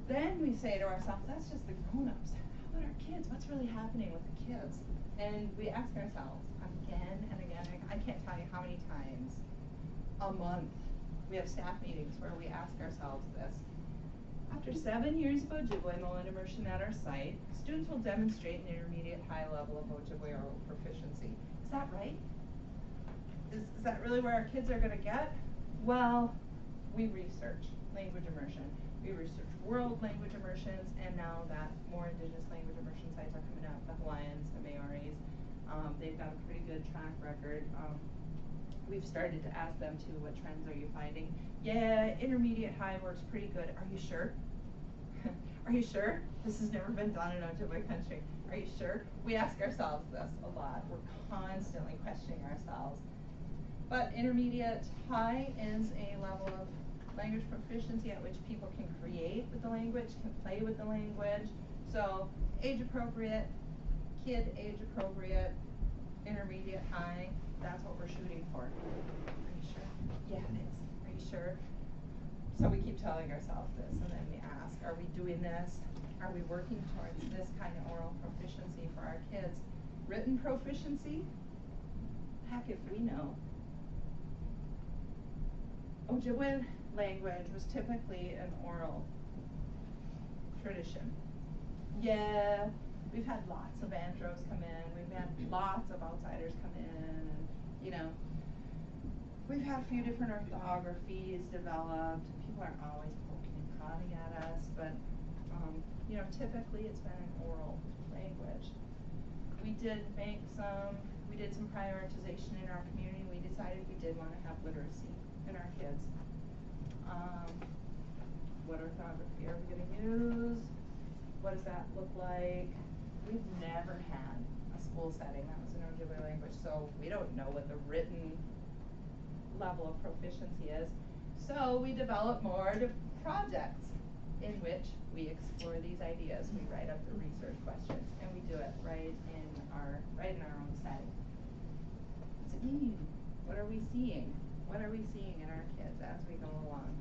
then we say to ourselves, that's just the grown-ups. How about our kids? What's really happening with the kids? And we ask ourselves again and again, I can't tell you how many times a month we have staff meetings where we ask ourselves this. After 7 years of Ojibwemowin immersion at our site, students will demonstrate an intermediate high level of Ojibwe oral proficiency. Is that right? Is that really where our kids are going to get? Well, we research language immersion. We research world language immersions, and now that more Indigenous language immersion sites are coming out, the Hawaiians, the Maoris, they've got a pretty good track record. We've started to ask them too, what trends are you finding? Yeah, intermediate high works pretty good. Are you sure? Are you sure? This has never been done in Ojibwe country. Are you sure? We ask ourselves this a lot. We're constantly questioning ourselves. But intermediate high is a level of language proficiency at which people can create with the language, can play with the language. So age appropriate, kid age appropriate, intermediate high, that's what we're shooting for. Are you sure? Yeah, it is. Are you sure? So we keep telling ourselves this, and then we ask, are we doing this? Are we working towards this kind of oral proficiency for our kids? Written proficiency? Heck if we know. Ojibwe language was typically an oral tradition. Yeah, we've had lots of andros come in, we've had lots of outsiders come in, and you know, we've had a few different orthographies developed. People aren't always poking and prodding at us, but you know, typically it's been an oral language. We did some prioritization in our community. We decided we did want to have literacy in our kids. What orthography are we going to use? What does that look like? We've never had a school setting that was in Ojibwe language, so we don't know what the written level of proficiency is. So we develop more projects in which we explore these ideas. We write up the research questions, and we do it right in our own setting. What's it mean? What are we seeing? What are we seeing in our kids as we go along?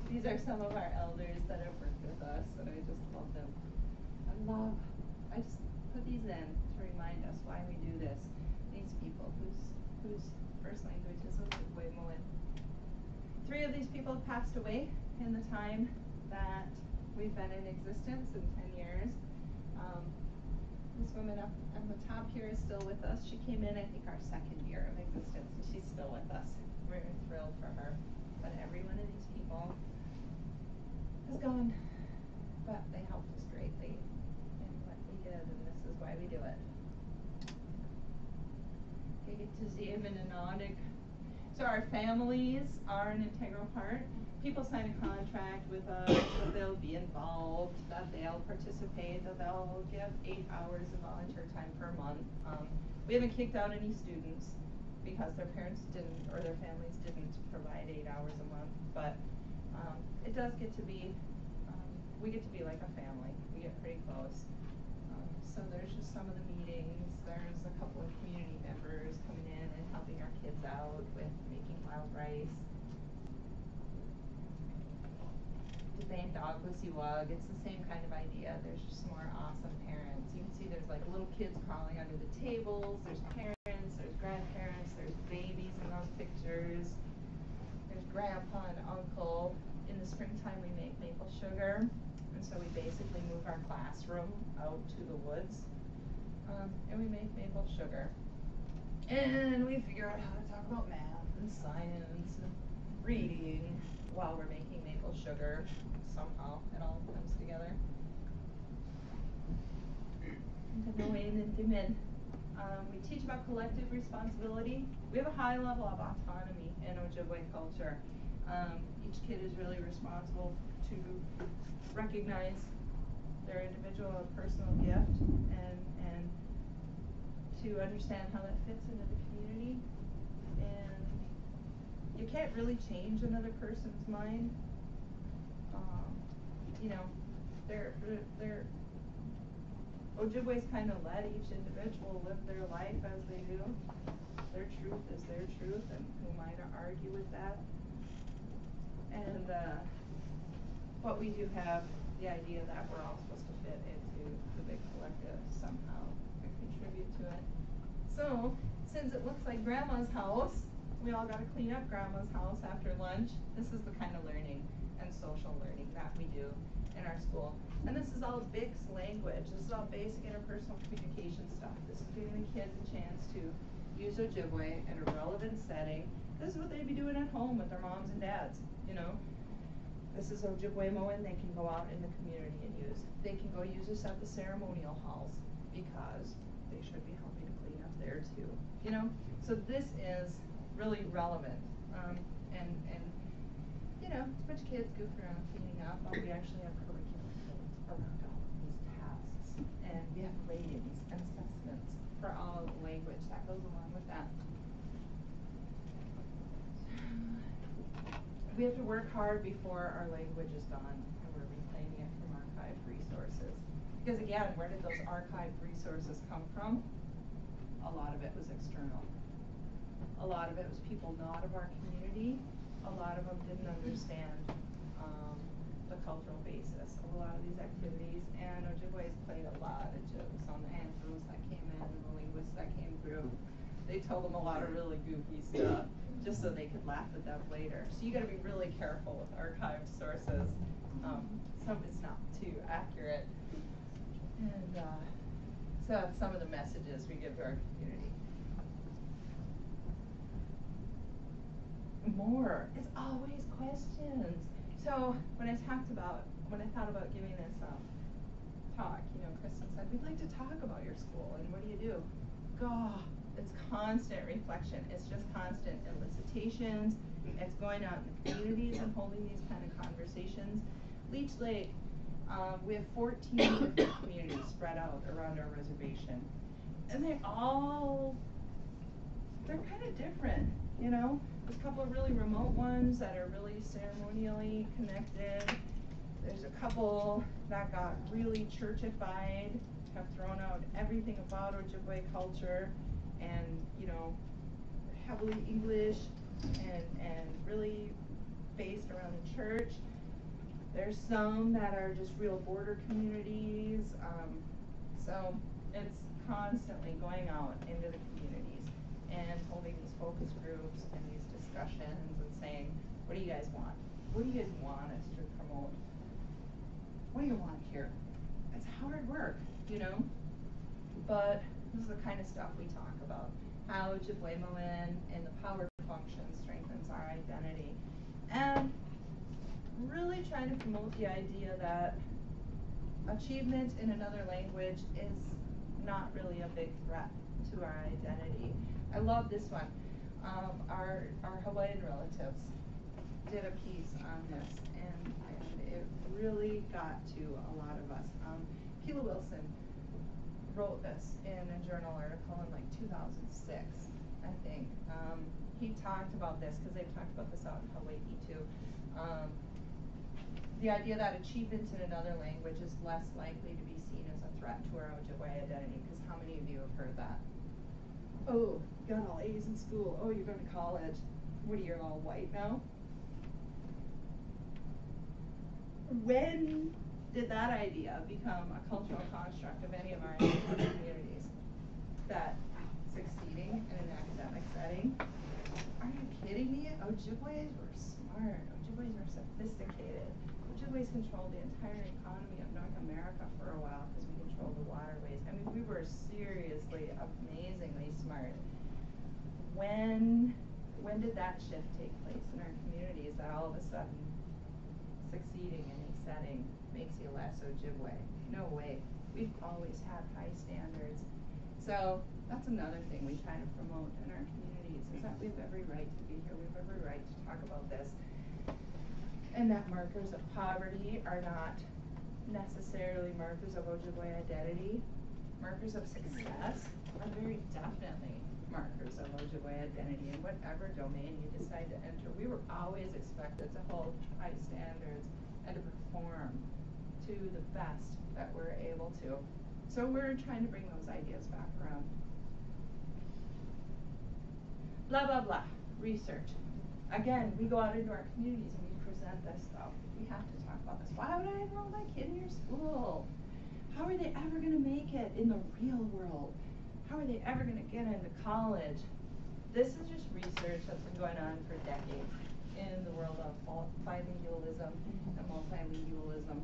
These are some of our elders that have worked with us, and I just love them. I just put these in to remind us why we do this. These people whose first language is Ojibwemowin. 3 of these people have passed away in the time that we've been in existence, in 10 years. This woman up on the top here is still with us. She came in, I think, our 2nd year of existence, and she's still with us. We're thrilled for her. But every one of these people is gone. But they helped us greatly in what we did, and this is why we do it. You get to see him in a Niigaane. So our families are an integral part. People sign a contract with us that they'll be involved, that they'll participate, that they'll give 8 hours of volunteer time per month. We haven't kicked out any students because their parents didn't, or their families didn't provide 8 hours a month, but it does get to be, we get to be like a family. We get pretty close. So there's just some of the meetings. There's a couple of community members coming in and helping our kids out with making wild rice. It's the same kind of idea. There's just more awesome parents. You can see there's like little kids crawling under the tables. There's parents, there's grandparents, there's babies in those pictures. There's grandpa and uncle. In the springtime we make maple sugar. And so we basically move our classroom out to the woods. And we make maple sugar. And we figure out how to talk about math and science and reading while we're making maple sugar. Somehow it all comes together. We teach about collective responsibility. We have a high level of autonomy in Ojibwe culture. Each kid is really responsible to recognize their individual and personal gift and to understand how that fits into the community. And you can't really change another person's mind. You know, Ojibwe's kind of let each individual live their life as they do. Their truth is their truth, and who am I to argue with that? And but we do have the idea that we're all supposed to fit into the big collective somehow and contribute to it. So, since it looks like Grandma's house, we all got to clean up Grandma's house after lunch. This is the kind of learning and social learning that we do in our school. And this is all BICS language. This is all basic interpersonal communication stuff. This is giving the kids a chance to use Ojibwe in a relevant setting. This is what they'd be doing at home with their moms and dads, you know. This is Ojibwemowin they can go out in the community and use. They can go use this at the ceremonial halls because they should be helping to clean up there too, you know. So this is really relevant. And you know, a bunch of kids goof around cleaning up, but we actually have curriculum built around all of these tasks. And we have ratings and assessments for all of the language that goes along with that. We have to work hard before our language is gone, and we're reclaiming it from archived resources. Because again, where did those archived resources come from? A lot of it was external. A lot of it was people not of our community. A lot of them didn't understand the cultural basis of a lot of these activities, and Ojibwe's played a lot of jokes on the anthems that came in and the linguists that came through. They told them a lot of really goofy stuff just so they could laugh at them later. So you got to be really careful with archived sources. Some of it's not too accurate, and so that's some of the messages we give to our community. More. It's always questions. So when I thought about giving this talk, you know, Kristen said, we'd like to talk about your school, and what do? God, it's constant reflection. It's just constant elicitations It's going out in the communities and holding these kind of conversations. Leech Lake, we have 14 different communities spread out around our reservation. And they're kind of different, you know? There's a couple of really remote ones that are really ceremonially connected. There's a couple that got really churchified, have thrown out everything about Ojibwe culture and, you know, heavily English and really based around the church. There's some that are just real border communities. So it's constantly going out into the communities and holding these focus groups and these discussions and saying, what do you guys want? What do you guys want us to promote? What do you want here? It's hard work, you know? But this is the kind of stuff we talk about. How Ojibwemowin and the power function strengthens our identity. And really trying to promote the idea that achievement in another language is not really a big threat to our identity. I love this one. Our Hawaiian relatives did a piece on this, and it really got to a lot of us. Keela Wilson wrote this in a journal article in like 2006, I think. He talked about this because they've talked about this out in Hawaii too. The idea that achievement in another language is less likely to be seen as a threat to our Ojibwe identity, because how many of you have heard that? Oh, you got all A's in school. Oh, you're going to college. What are you, all white now? When did that idea become a cultural construct of any of our communities? That succeeding in an academic setting? Are you kidding me? Ojibwes were smart. Ojibwes were sophisticated. Ojibwes controlled the entire economy of North America for a while because we controlled the waterways. I mean, we were seriously, amazingly smart. When did that shift take place in our communities that all of a sudden succeeding in a setting makes you less Ojibwe? No way. We've always had high standards. So that's another thing we try to promote in our communities, is that we have every right to be here. We have every right to talk about this. And that markers of poverty are not necessarily markers of Ojibwe identity. Markers of success are very definitely markers of Ojibwe identity in whatever domain you decide to enter. We were always expected to hold high standards and to perform to the best that we're able to. So we're trying to bring those ideas back around. Blah, blah, blah. Research. Again, we go out into our communities and we present this stuff. We have to talk about this. Why would I enroll my kid in your school? How are they ever going to make it in the real world? How are they ever going to get into college? This is just research that's been going on for decades in the world of bilingualism and multilingualism.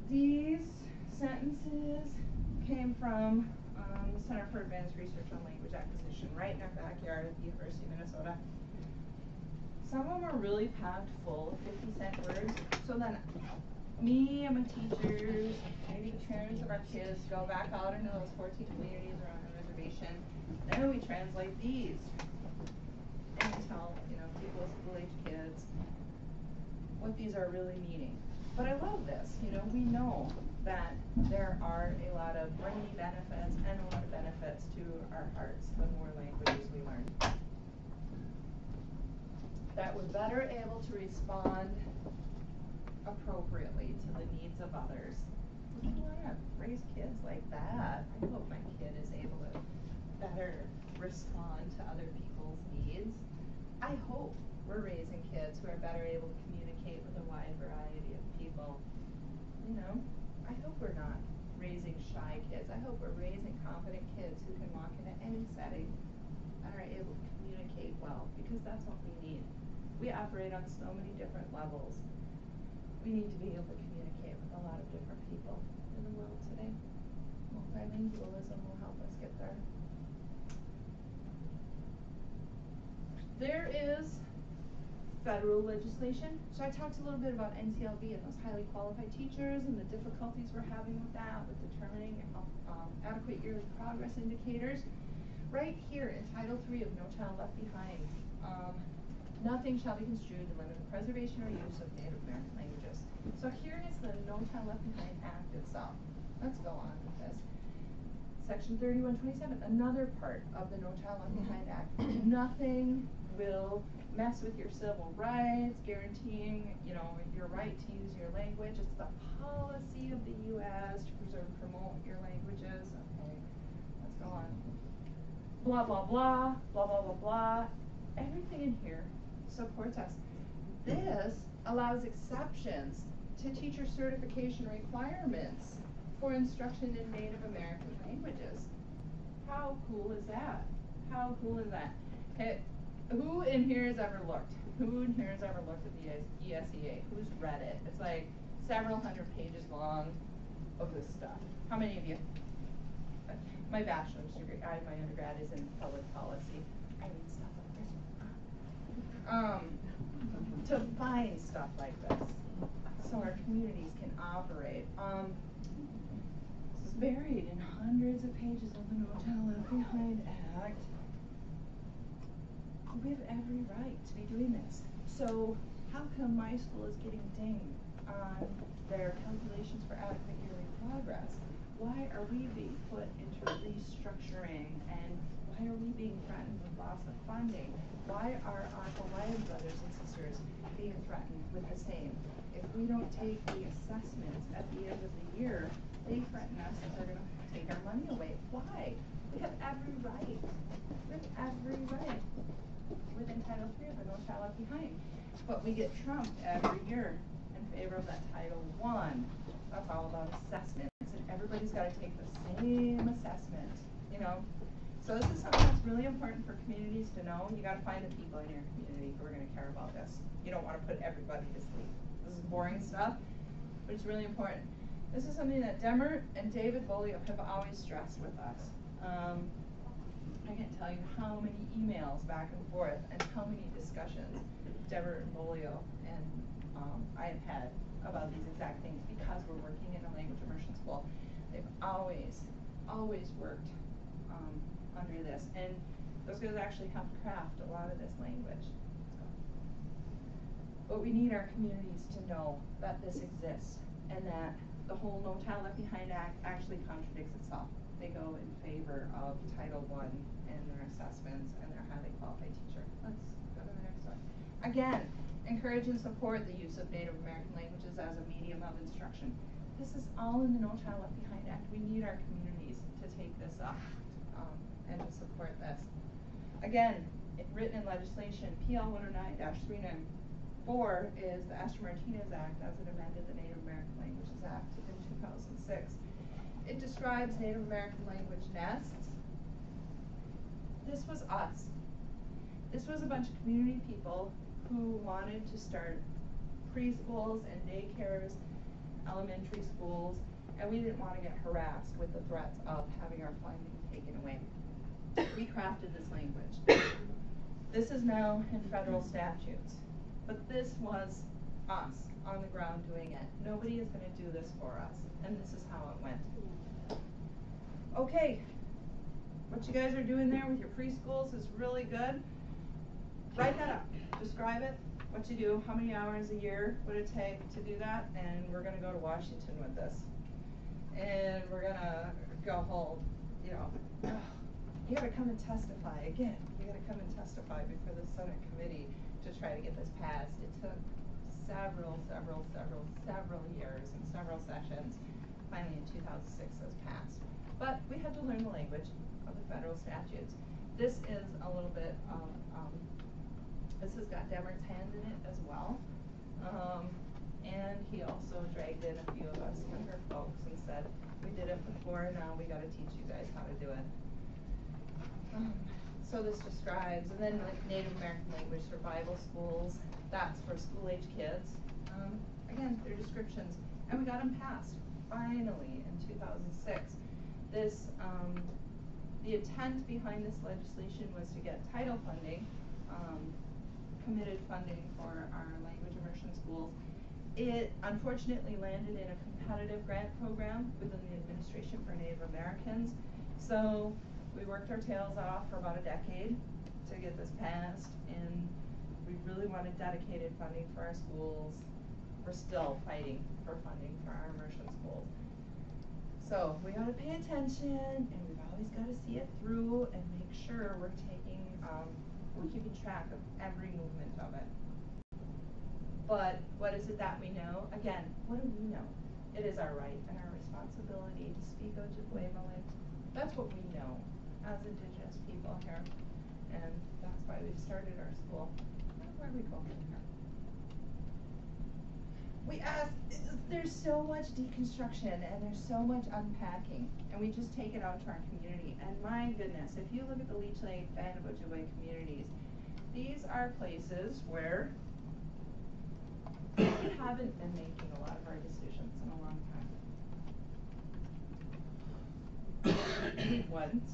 These sentences came from the Center for Advanced Research on Language Acquisition right in our backyard at the University of Minnesota. Some of them are really packed full of 50-cent words, so then me and my teachers, maybe the parents of our kids, go back out into those 14 communities around the reservation, then we translate these and tell, you know, people with school-age kids what these are really meaning. But I love this, you know, we know that there are a lot of brainy benefits and a lot of benefits to our hearts the more languages we learn. That we're better able to respond appropriately to the needs of others. We want to raise kids like that. I hope my kid is able to better respond to other people's needs. I hope we're raising kids who are better able to communicate with a wide variety of people. You know, I hope we're not raising shy kids. I hope we're raising confident kids who can walk into any setting and are able to communicate well, because that's what we need. We operate on so many different levels. We need to be able to communicate with a lot of different people in the world today. Multilingualism will help us get there. There is federal legislation. So I talked a little bit about NCLB and those highly qualified teachers and the difficulties we're having with that, with determining adequate yearly progress indicators. right here in Title III of No Child Left Behind, nothing shall be construed to limit the preservation or use of Native American languages. So here is the No Child Left Behind Act itself. Let's go on with this. Section 3127, another part of the No Child Left Behind Act. Nothing will mess with your civil rights, guaranteeing, your right to use your language. It's the policy of the U.S. to preserve and promote your languages. Okay, let's go on. Blah, blah, blah, blah, blah, blah, blah. Everything in here supports us. This allows exceptions to teacher certification requirements for instruction in Native American languages. How cool is that? How cool is that? Hey, who in here has ever looked? Who in here has ever looked at the ESEA? Who's read it? It's like several hundred pages long of this stuff. How many of you? My bachelor's degree, my undergrad is in public policy. I read stuff like this. To find stuff like this, so our communities can operate. This is buried in hundreds of pages of the No Child Left Behind Act. We have every right to be doing this. So how come my school is getting dinged on their calculations for adequate yearly progress? Why are we being put into restructuring, and why are we being threatened with loss of funding? Why are our Hawaiian brothers and sisters being threatened with the same? If we don't take the assessments at the end of the year, they threaten us that they're going to take our money away. Why? We have every right. We have every right within Title III of the No Child Left Behind. But we get trumped every year in favor of that Title I. That's all about assessments, and everybody's got to take the same assessment, So this is something that's really important for communities to know. You got to find the people in your community who are going to care about this. You don't want to put everybody to sleep. This is boring stuff, but it's really important. This is something that Demmert and David Bolio have always stressed with us. I can't tell you how many emails back and forth and how many discussions Demmert and Bolio and I have had about these exact things because we're working in a language immersion school. They've always worked under this, and those guys actually helped craft a lot of this language. But we need our communities to know that this exists, and that the whole No Child Left Behind Act actually contradicts itself. They go in favor of Title I and their assessments and their highly qualified teacher. Let's go to the next one. Again, encourage and support the use of Native American languages as a medium of instruction. This is all in the No Child Left Behind Act. We need our communities to take this up and to support this. Again, written in legislation, PL 109-394 is the Esther Martinez Act as it amended the Native American Languages Act in 2006. It describes Native American language nests. This was us. This was a bunch of community people who wanted to start preschools and daycares, elementary schools, and we didn't want to get harassed with the threats of having our funding taken away. We crafted this language. This is now in federal statutes, but this was us on the ground doing it. Nobody is going to do this for us, and this is how it went. Okay, what you guys are doing there with your preschools is really good. Write that up. Describe it, what you do, how many hours a year would it take to do that, and we're going to go to Washington with this. And we're going to go hold, you got to come and testify again. You got to come and testify before the Senate committee to try to get this passed. It took several years and several sessions. Finally, in 2006, it was passed. But we had to learn the language of the federal statutes. This is a little bit of, this has got Demmert's hand in it as well. And he also dragged in a few of us younger folks and said, we did it before, now we got to teach you guys how to do it. So this describes, and then like Native American language for Bible schools, that's for school-age kids. Again, they're descriptions, and we got them passed, finally, in 2006. This, the intent behind this legislation was to get title funding, committed funding for our language immersion schools. It unfortunately landed in a competitive grant program within the Administration for Native Americans. So We worked our tails off for about a decade to get this passed, and we really wanted dedicated funding for our schools. We're still fighting for funding for our immersion schools. So we gotta pay attention, and we've always gotta see it through and make sure we're keeping track of every movement of it. But what is it that we know? Again, what do we know? It is our right and our responsibility to speak Ojibwemowin. That's what we know as Indigenous people here, and that's why we've started our school. Where are we going here? We ask, there's so much deconstruction and there's so much unpacking, and we just take it out to our community. And my goodness, if you look at the Leech Lake and Ojibwe communities, these are places where we haven't been making a lot of our decisions in a long time. We once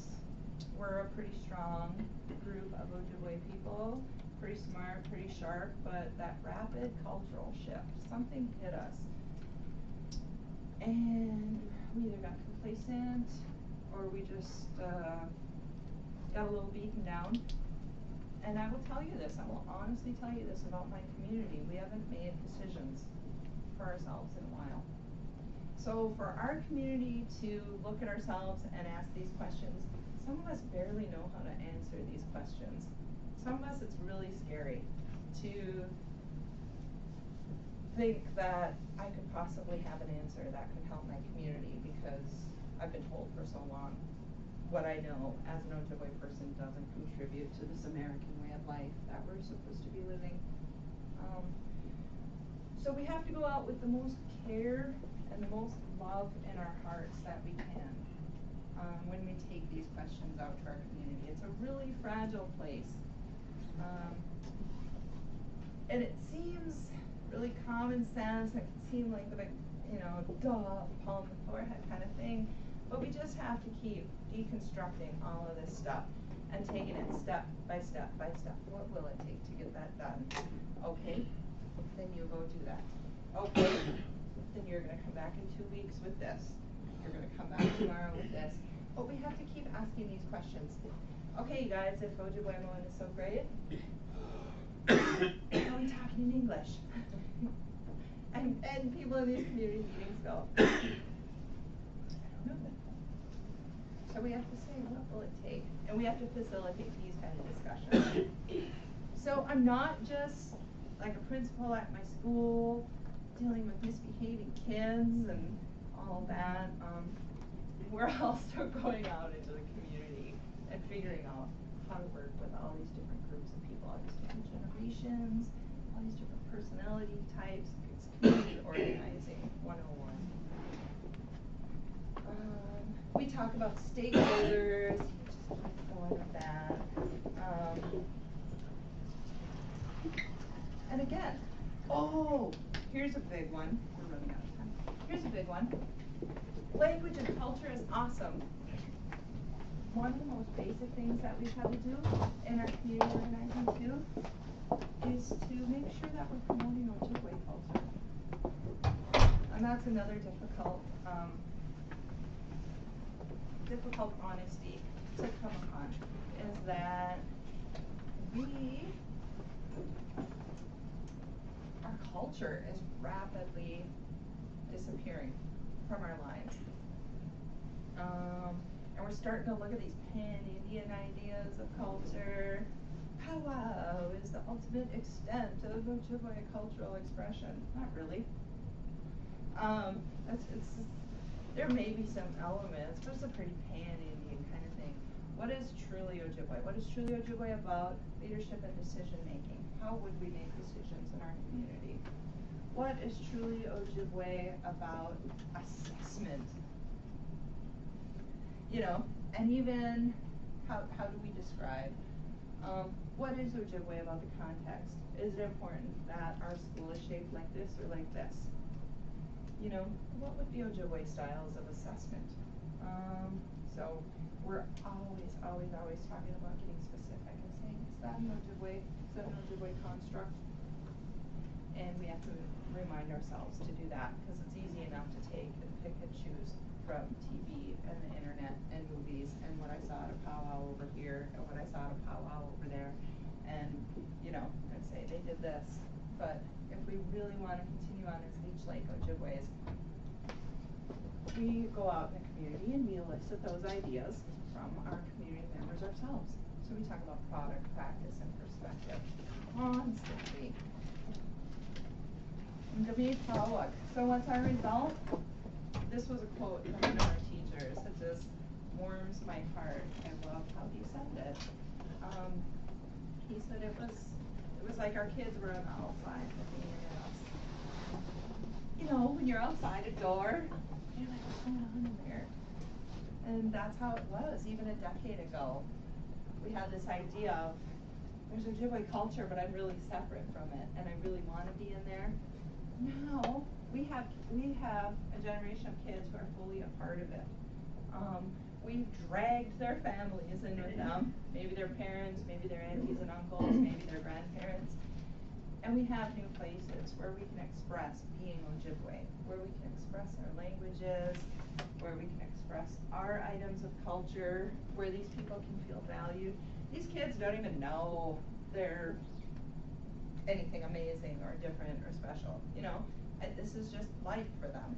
were a pretty strong group of Ojibwe people, pretty smart, pretty sharp, but that rapid cultural shift, something hit us. And we either got complacent or we just got a little beaten down. And I will tell you this, I will honestly tell you this about my community. We haven't made decisions for ourselves in a while. So for our community to look at ourselves and ask these questions, some of us barely know how to answer these questions. Some of us, it's really scary to think that I could possibly have an answer that could help my community, because I've been told for so long what I know as an Ojibwe person doesn't contribute to this American way of life that we're supposed to be living. So we have to go out with the most care and the most love in our hearts that we can when we take these questions out to our community. It's a really fragile place. And it seems really common sense, it can seem like the big, duh, palm on the forehead kind of thing, but we just have to keep deconstructing all of this stuff and taking it step by step by step. What will it take to get that done? Okay, then you go do that. Okay, then you're gonna come back in 2 weeks with this. You're gonna come back tomorrow with this. But we have to keep asking these questions. Okay, you guys, if Ojibwemowin is so great, why are we talking in English? and people in these community meetings go, I don't know. So we have to say, what will it take? And we have to facilitate these kind of discussions. So I'm not just like a principal at my school dealing with misbehaving kids and all that. We're also going out into the community and figuring out how to work with all these different groups of people, all these different generations, all these different personality types. It's community organizing 101. We talk about stakeholders, just keep going with that. And again, here's a big one. We're running out of time. Here's a big one. Language and culture is awesome. One of the most basic things that we've had to do in our community organizing too is to make sure that we're promoting Ojibwe culture. And that's another difficult honesty to come upon, is that our culture is rapidly disappearing from our lives. And we're starting to look at these pan-Indian ideas of culture. Powwow is the ultimate extent of Ojibwe cultural expression. Not really. There may be some elements, but it's a pretty pan-Indian kind of thing. What is truly Ojibwe? What is truly Ojibwe about? Leadership and decision making. How would we make decisions in our community? What is truly Ojibwe about? Assessment. And even how do we describe? What is Ojibwe about the context? Is it important that our school is shaped like this or like this? What would be Ojibwe styles of assessment? So we're always talking about getting specific and saying, is that an Ojibwe construct? And we have to remind ourselves to do that, because it's easy enough to take and pick and choose from TV and the internet and movies and what I saw at a powwow over here and what I saw at a powwow over there, and and say they did this. But if we really want to continue on as Leech Lake Ojibwes, we go out in the community and we elicit those ideas from our community members ourselves. So we talk about product, practice, and perspective constantly. So what's our result? This was a quote from one of our teachers that just warms my heart. I love how he said it. He said it was like our kids were on the outside looking in at us. When you're outside a door, you're like, what's going on in there? And that's how it was even a decade ago. We had this idea of there's Ojibwe culture, but I'm really separate from it, and I really want to be in there. Now we have a generation of kids who are fully a part of it. We've dragged their families in with them, maybe their parents, maybe their aunties and uncles, maybe their grandparents, and we have new places where we can express being Ojibwe, where we can express our languages, where we can express our items of culture, where these people can feel valued. These kids don't even know they're anything amazing or different or special, this is just life for them.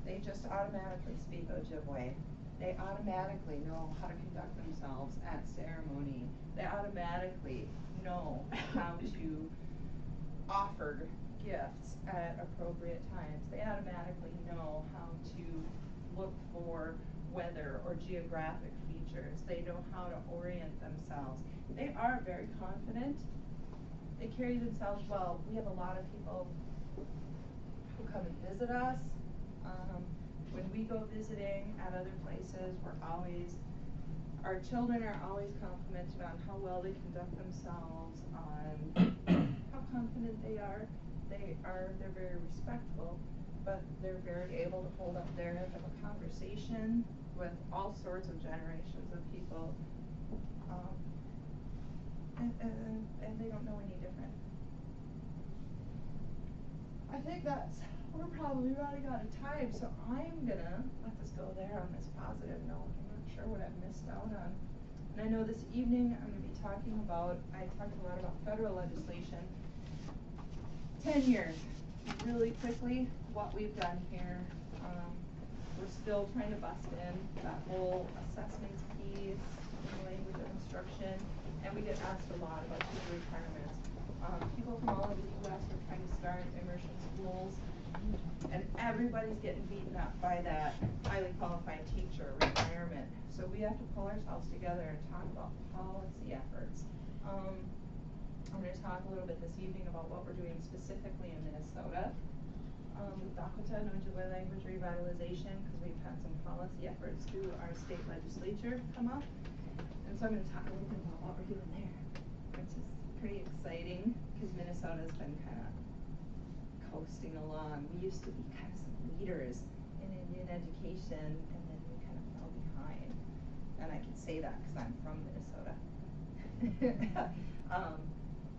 They just automatically speak Ojibwe. They automatically know how to conduct themselves at ceremony. They automatically know how to offer gifts at appropriate times. They automatically know how to look for weather or geographic features. They know how to orient themselves. They are very confident. They carry themselves well. We have a lot of people who come and visit us. When we go visiting at other places, our children are always complimented on how well they conduct themselves, on how confident they are. They're very respectful, but they're very able to hold up their end of a conversation with all sorts of generations of people. And they don't know any different. I think we're probably running out of time, so I'm gonna let this go there on this positive note. I'm not sure what I've missed out on. And I know this evening I'm gonna be I talked a lot about federal legislation. 10 years, really quickly, what we've done here. We're still trying to bust in that whole assessments piece, language of instruction, and we get asked a lot about teacher requirements. People from all over the U.S. are trying to start immersion schools, and everybody's getting beaten up by that highly qualified teacher requirement. So we have to pull ourselves together and talk about policy efforts. I'm going to talk a little bit this evening about what we're doing specifically in Minnesota with Dakota and Ojibwe language revitalization, because we've had some policy efforts through our state legislature come up. And so I'm going to talk a little bit about what we're doing there, which is pretty exciting, because Minnesota's been kind of coasting along. We used to be kind of some leaders in Indian education, and then we kind of fell behind. And I can say that because I'm from Minnesota.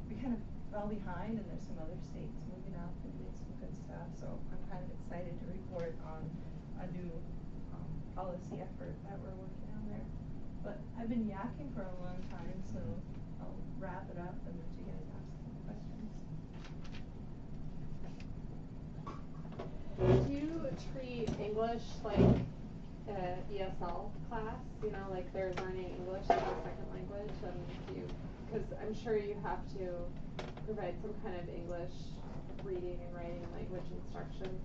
We kind of fell behind, and there's some other states moving up and doing some good stuff. So I'm kind of excited to report on a new policy effort that we're working on there. But I've been yakking for a long time, so I'll wrap it up and let you guys ask some questions. Do you treat English like an ESL class? Like they're learning English as a second language, and because I'm sure you have to provide some kind of English reading and writing language instruction.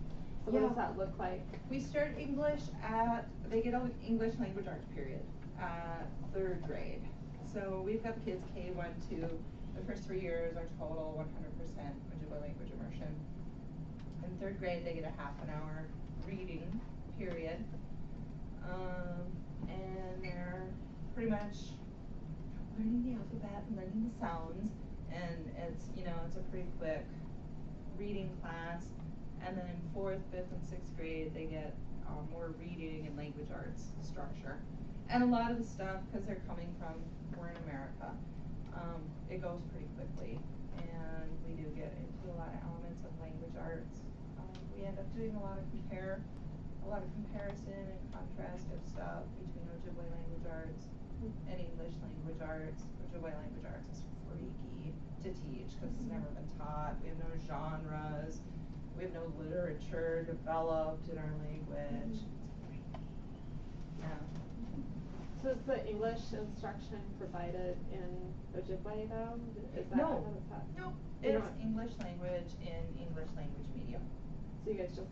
So what does that look like? We start English they get an English language arts period at 3rd grade. So we've got the kids K1 to the first 3 years are total 100% Ojibwe language immersion. In 3rd grade, they get a half an hour reading period. And they're pretty much learning the alphabet and learning the sounds. And it's a pretty quick reading class. And then in 4th, 5th, and 6th grade, they get more reading and language arts structure. And a lot of the stuff, because they're coming from, we're in America, it goes pretty quickly. And we do get into a lot of elements of language arts. We end up doing a lot of compare a lot of comparison and contrast of stuff between Ojibwe language arts and English language arts. Ojibwe language arts is freaky to teach because it's never been taught. We have no genres. We have no literature developed in our language. Yeah. So is the English instruction provided in Ojibwe though? Is that No. how it's taught? Nope. You It's don't- English language in English language medium. So you guys just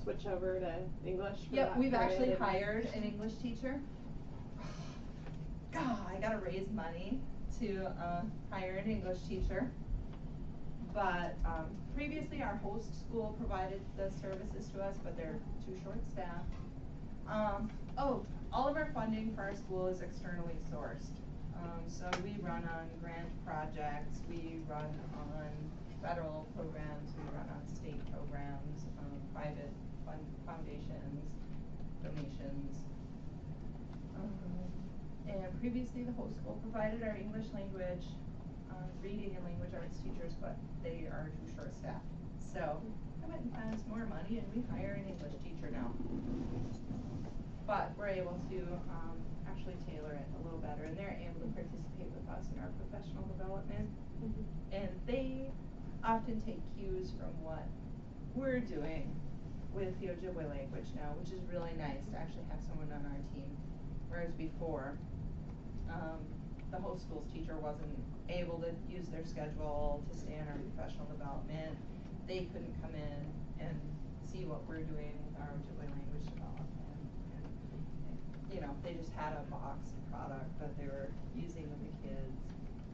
switch over to English for Yep, that we've period actually and- hired an English teacher. God, I gotta raise money to hire an English teacher. But previously our host school provided the services to us, but they're too short-staffed. All of our funding for our school is externally sourced. So we run on grant projects, we run on federal programs, we run on state programs, private foundations, donations. And previously the host school provided our English language, reading and language arts teachers, but they are too short-staffed. So I went and found us more money and we hire an English teacher now. But we're able to actually tailor it a little better, and they're able to participate with us in our professional development. And they often take cues from what we're doing with the Ojibwe language now, which is really nice to actually have someone on our team. Whereas before, the host school's teacher wasn't able to use their schedule to stay on our professional development. They couldn't come in and see what we're doing with our Ojibwe language development. And, you know, they just had a boxed product that they were using with the kids.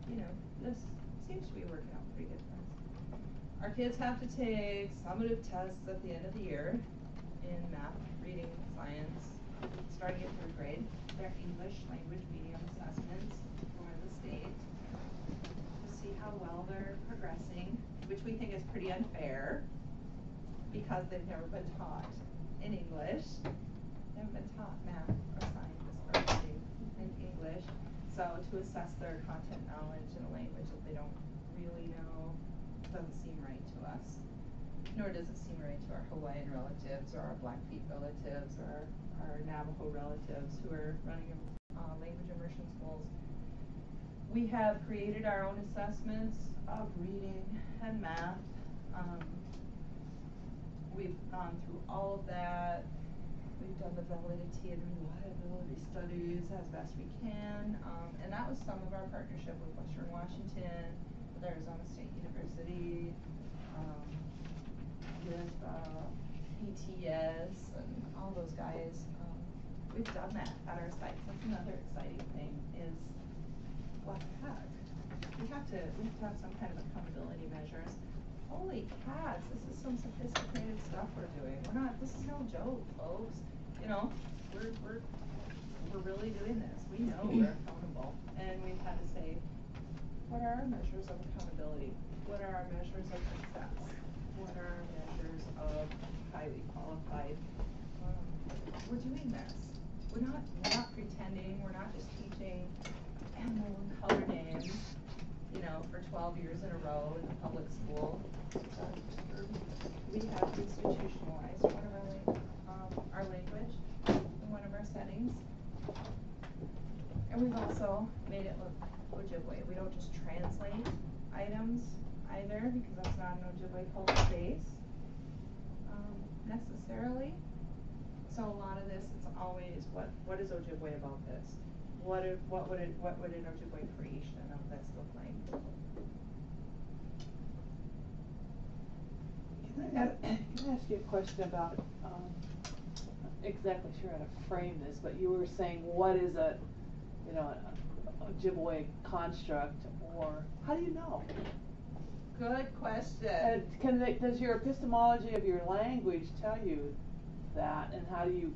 You know, this seems to be working out pretty good for us. Our kids have to take summative tests at the end of the year in math, reading, science, starting at 3rd grade. They're English language medium assessments for the state to see how well they're progressing, which we think is pretty unfair because they've never been taught in English. They haven't been taught math or science or reading in English. So to assess their content knowledge in a language that they don't really know doesn't seem right to us. Nor does it seem right to our Hawaiian relatives or our Blackfeet relatives or our Navajo relatives who are running language immersion schools. We have created our own assessments of reading and math. We've gone through all of that. We've done the validity and reliability studies as best we can. And that was some of our partnership with Western Washington, with Arizona State University, with ETS and all those guys. We've done that at our sites. That's another exciting thing is, what the heck? We have to have some kind of accountability measures. Holy cats, this is some sophisticated stuff we're doing. This is no joke, folks. You know, we're really doing this. We know we're accountable. And we've had to say, what are our measures of accountability? What are our measures of success? What are our measures of highly qualified? We're doing this. We're not pretending. We're not just teaching animal and color names, you know, for 12 years in a row in the public school. We have institutionalized one of our language in one of our settings. And we've also made it look Ojibwe. We don't just translate items either, because that's not an Ojibwe culture base necessarily. So a lot of this, it's always what is Ojibwe about this? What would an Ojibwe creation of this look like? Can I ask you a question about, not exactly sure how to frame this, but you were saying what is a Ojibwe construct, or how do you know? Good question. Does your epistemology of your language tell you that, and how do you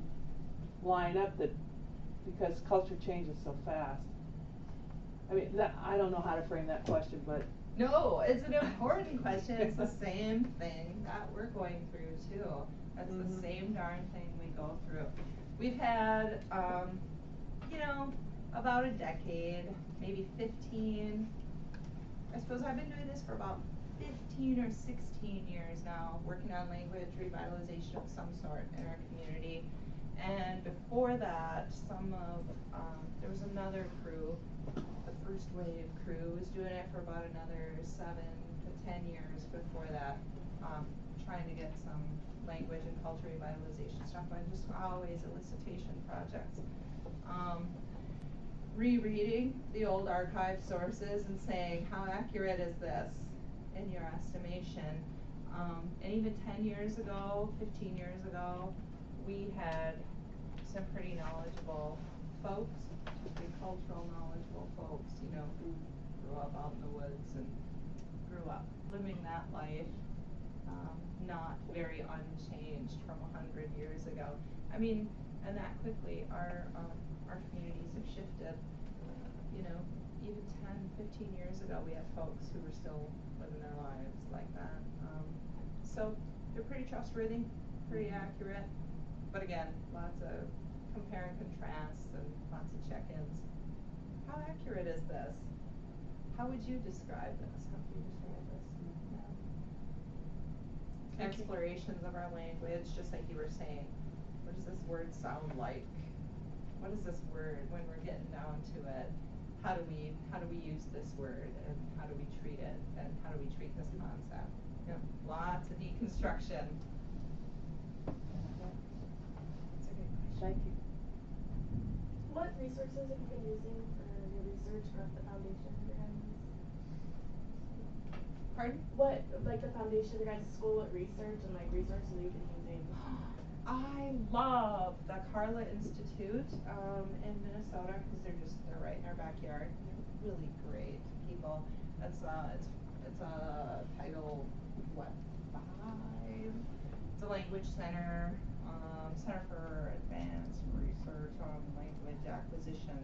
line up that, because culture changes so fast? I mean, I don't know how to frame that question, but. No, it's an important question. It's the same thing that we're going through too. That's the same darn thing we go through. We've had, about a decade, maybe 15. I suppose I've been doing this for about 15 or 16 years now working on language revitalization of some sort in our community. And before that, there was another crew, the first wave crew was doing it for about another 7 to 10 years before that, trying to get some language and culture revitalization stuff, and just always elicitation projects. Rereading the old archive sources and saying, how accurate is this in your estimation? And even 10 years ago, 15 years ago, we had some pretty knowledgeable folks, pretty cultural knowledgeable folks, you know, who grew up out in the woods and grew up living that life, not very unchanged from 100 years ago. I mean, and that quickly, our communities have shifted. You know, even 10, 15 years ago, we had folks who were still living their lives like that. So they're pretty trustworthy, pretty accurate, but again, lots of compare and contrasts and lots of check-ins. How accurate is this? How would you describe this? How would you describe this? Yeah. Explorations of our language, just like you were saying. What does this word sound like? What is this word when we're getting down to it? How do we use this word, and how do we treat it, and how do we treat this concept? You know, lots of deconstruction. That's a good question. Thank you. What resources have you been using for your research or the foundation of your guys'? Pardon? What, like the foundation of your guys' school, what research and like resources you've been using? I love the Carla Institute in Minnesota because they're right in our backyard. They're really great people. It's a Title what 5? It's a language center, Center for Advanced Research on Language Acquisition.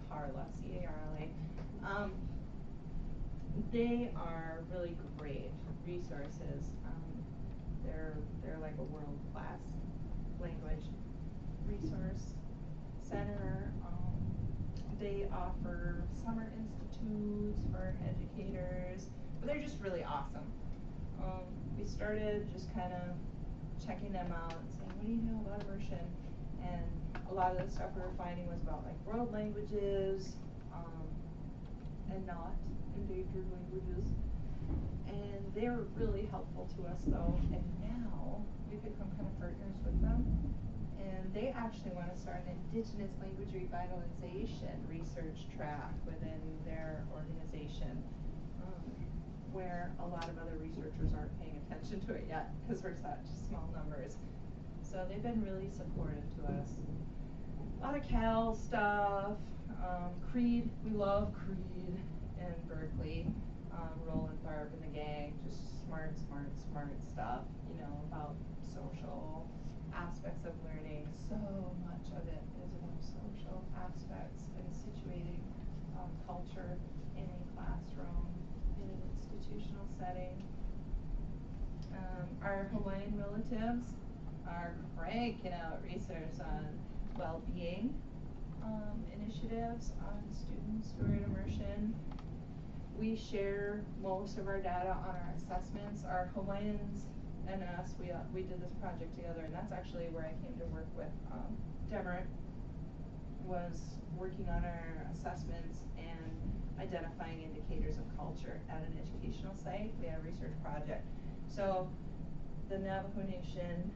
Carla, CARLA. They are really great resources. They're like a world-class language resource center. They offer summer institutes for educators, but they're just really awesome. We started just kind of checking them out and saying, what do you know about immersion? And a lot of the stuff we were finding was about like world languages, and not endangered languages. And they were really helpful to us though, and now we've become kind of partners with them. And they actually want to start an Indigenous language revitalization research track within their organization, where a lot of other researchers aren't paying attention to it yet because we're such small numbers. So they've been really supportive to us. A lot of Cal stuff, Creed, we love Creed in Berkeley. Roland Tharp and the gang, just smart stuff, you know, about social aspects of learning. So much of it is about social aspects and situating culture in a classroom, in an institutional setting. Our Hawaiian relatives are cranking out research on well-being initiatives on students who are in immersion. We share most of our data on our assessments. Our Hawaiians and us, we did this project together, and that's actually where I came to work with Demmert, was working on our assessments and identifying indicators of culture at an educational site. We had a research project. So the Navajo Nation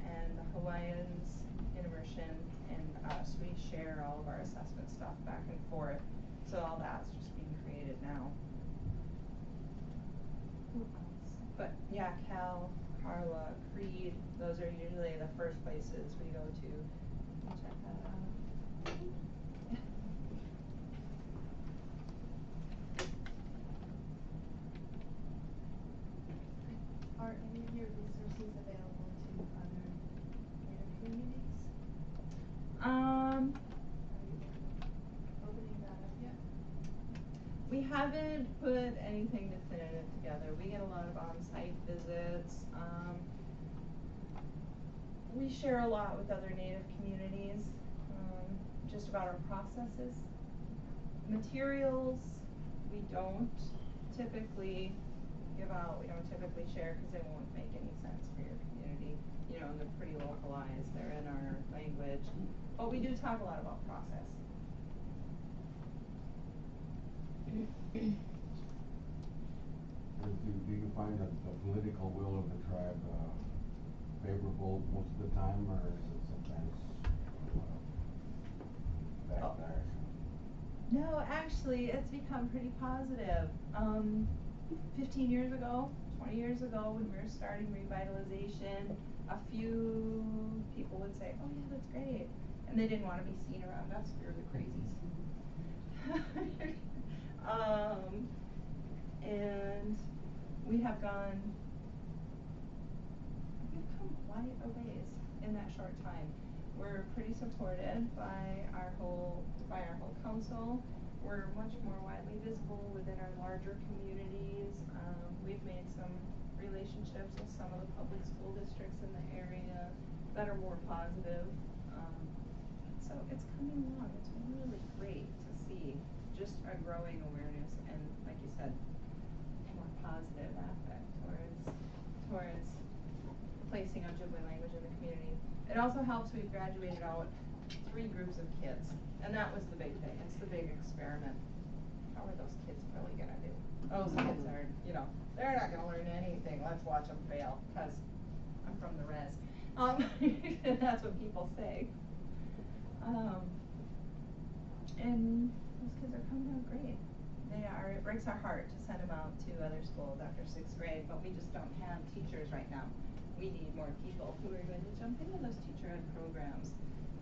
and the Hawaiians in immersion and us, we share all of our assessment stuff back and forth. So all that's just being created now. But yeah, Cal, Carla, Creed, those are usually the first places we go to. You can check that out. Are any of your resources available to other Native communities? Are you opening that up yet? We haven't put anything definitive together. We get a lot of on-site visits. We share a lot with other Native communities, just about our processes. Materials, we don't typically give out, we don't typically share because they won't make any sense for your community. You know, and they're pretty localized, they're in our language. But we do talk a lot about process. Do you find that the political will of the tribe favorable most of the time, or is it sometimes backlash? No, actually, it's become pretty positive. 15 years ago, 20 years ago, when we were starting Revitalization, a few people would say, oh yeah, that's great. And they didn't want to be seen around us, we were the crazies. And we've come quite a ways in that short time. We're pretty supported by our whole council. We're much more widely visible within our larger communities. We've made some relationships with some of the public school districts in the area that are more positive. So it's coming along. It's really great to see just a growing awareness and, like you said, a more positive aspect towards placing Ojibwe language in the community. It also helps we've graduated out 3 groups of kids, and that was the big thing. It's the big experiment. How are those kids really gonna do? Those kids are, you know, they're not gonna learn anything. Let's watch them fail, because I'm from the res. And that's what people say. And those kids are coming out great. They are. It breaks our heart to send them out to other schools after 6th grade, but we just don't have teachers right now. We need more people who are going to jump into those teacher-ed programs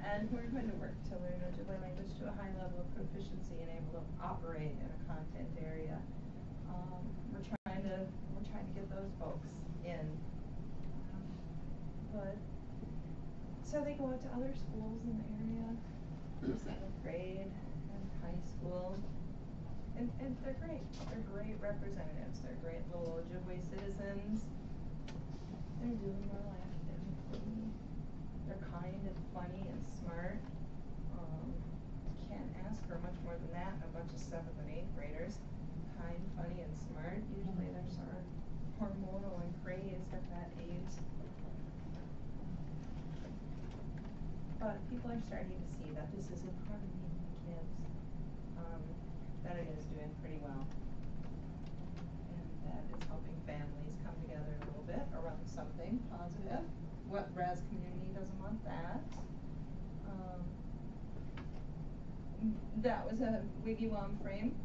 and who are going to work to learn Ojibwe language to a high level of proficiency and able to operate in a content area. We're trying to get those folks in. But so they go out to other schools in the area, 7th grade and high school. And they're great. They're great representatives. They're great little Ojibwe citizens. They're doing well academically. They're kind and funny and smart. Can't ask for much more than that in a bunch of 7th and 8th graders. Kind, funny, and smart. Usually they're sort of hormonal and crazed at that age. But people are starting to see that this is improving kids. That it is doing pretty well. And that it's helping families come together a little bit around something positive. What res community doesn't want that? That was a wigwam frame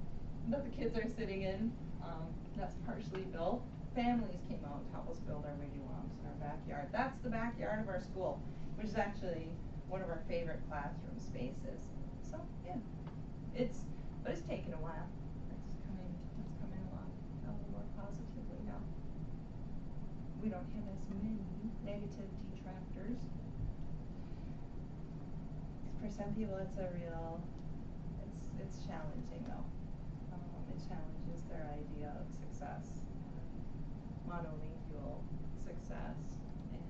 that the kids are sitting in. That's partially built. Families came out to help us build our wigwams in our backyard. That's the backyard of our school, which is actually one of our favorite classroom spaces. So yeah, but it's taken a while. It's coming along a little more positively now. We don't have as many negative detractors. For some people, it's challenging though. It challenges their idea of success, monolingual success, and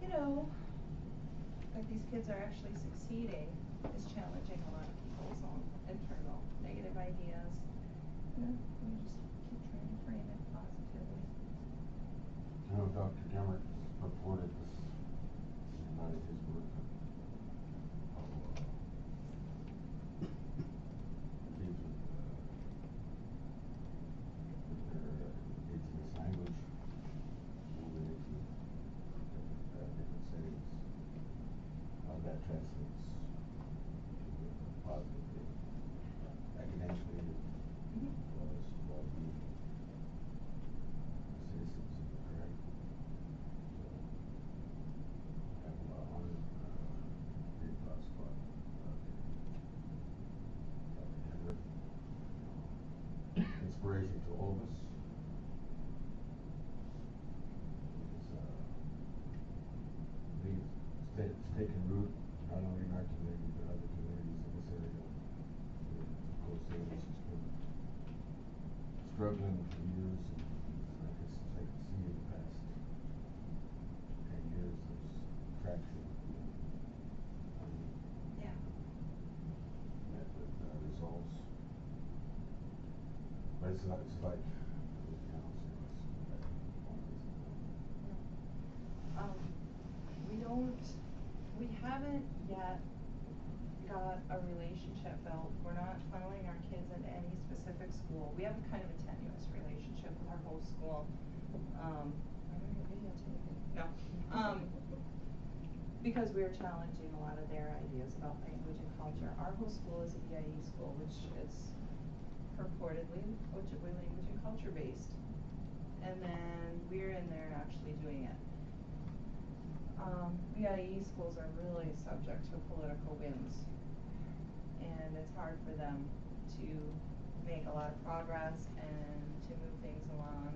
you know, that these kids are actually succeeding is challenging a lot of people's own internal negative ideas. And we just keep trying to frame it positively. I know Dr. Demmert reported this in a lot of his work. Kids with their Indigenous language moving into different settings. How that translates positively, academically, as well as well-being citizens, correct? So, I have a lot on great thoughts about Dr. Demmert. Inspiration to all of us. It's taken root not only in our community but other communities in this area. Of course, she's been struggling for years, and I can see in the past 10 years there's traction. Yeah. Met with results. But it's like with counselors. We haven't yet got a relationship built. We're not funneling our kids into any specific school. We have a kind of a tenuous relationship with our whole school. Am I videotaping? No. Because we're challenging a lot of their ideas about language and culture. Our whole school is a VIE school, which is purportedly Ojibwe language and culture based. And then we're in there actually doing it. VIE schools are really subject to political whims, and it's hard for them to make a lot of progress and to move things along.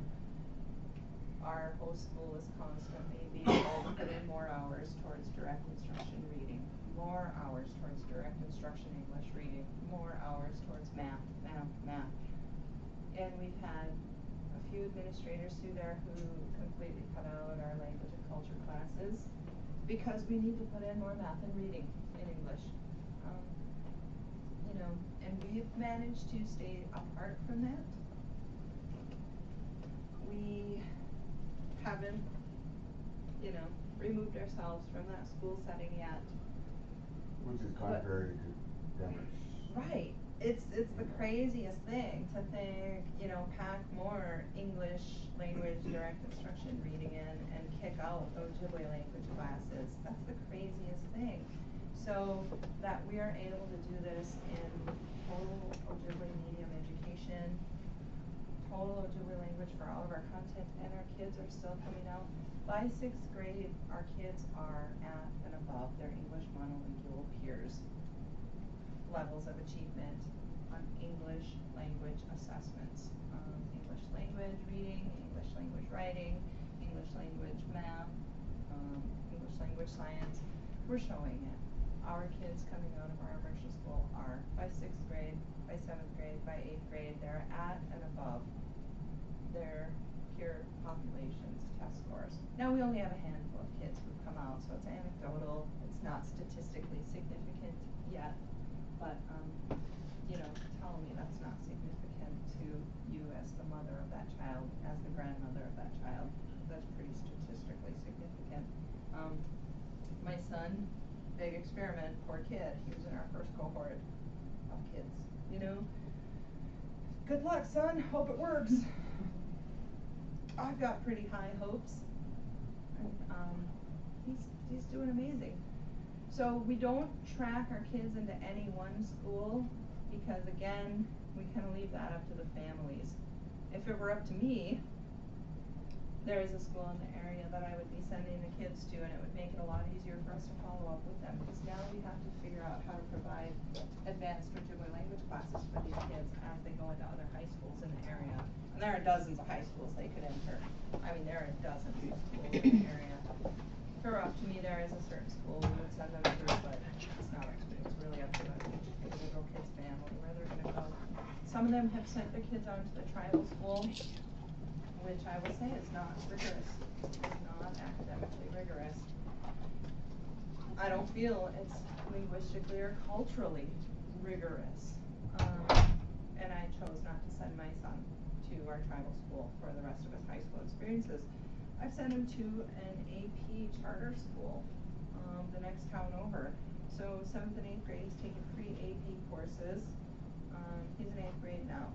Our whole school is constantly being told to put in more hours towards direct instruction reading, more hours towards direct instruction English reading, more hours towards math. And we've had a few administrators through there who completely cut out our language and culture classes because we need to put in more math and reading in English. And we've managed to stay apart from that. We haven't, removed ourselves from that school setting yet. Which is contrary to Demmert. Right. It's the craziest thing to think, pack more English language direct instruction reading in and kick out Ojibwe language classes. That's the craziest thing. So that we are able to do this in total Ojibwe medium education, total Ojibwe language for all of our content, and our kids are still coming out. By 6th grade, our kids are at and above their English monolingual peers levels of achievement on English language assessments. English language reading, English language writing, English language math, English language science. We're showing it. Our kids coming out of our immersion school are, by 6th grade, by 7th grade, by 8th grade, they're at and above their peer population's test scores. Now we only have a handful of kids who've come out, so it's anecdotal. It's not statistically significant yet. But, tell me that's not significant to you as the mother of that child, as the grandmother of that child. That's pretty statistically significant. My son, big experiment, poor kid. He was in our first cohort of kids, Good luck, son. Hope it works. I've got pretty high hopes. And, he's doing amazing. So we don't track our kids into any one school because, again, we kind of leave that up to the families. If it were up to me, there is a school in the area that I would be sending the kids to, and it would make it a lot easier for us to follow up with them because now we have to figure out how to provide advanced Ojibwe language classes for these kids as they go into other high schools in the area. And there are dozens of high schools they could enter. There are dozens of schools in the area. If it were up to me, there is a certain school we would send them to, but it's not up to me. It's really up to the individual kid's family where they're going to go. Some of them have sent their kids on to the tribal school, which I will say is not rigorous. It's not academically rigorous. I don't feel it's linguistically or culturally rigorous. And I chose not to send my son to our tribal school for the rest of his high school experiences. I've sent him to an AP charter school, the next town over. So 7th and 8th grade, he's taking free AP courses. He's in 8th grade now.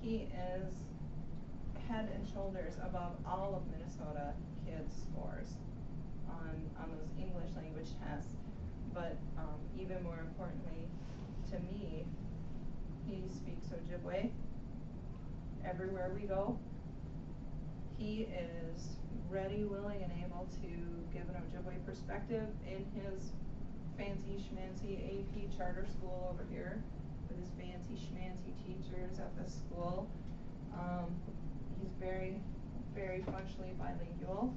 He is head and shoulders above all of Minnesota kids' scores on those English language tests. But even more importantly, to me, he speaks Ojibwe everywhere we go. He is ready, willing, and able to give an Ojibwe perspective in his fancy schmancy AP charter school over here with his fancy schmancy teachers at the school. He's very, very functionally bilingual,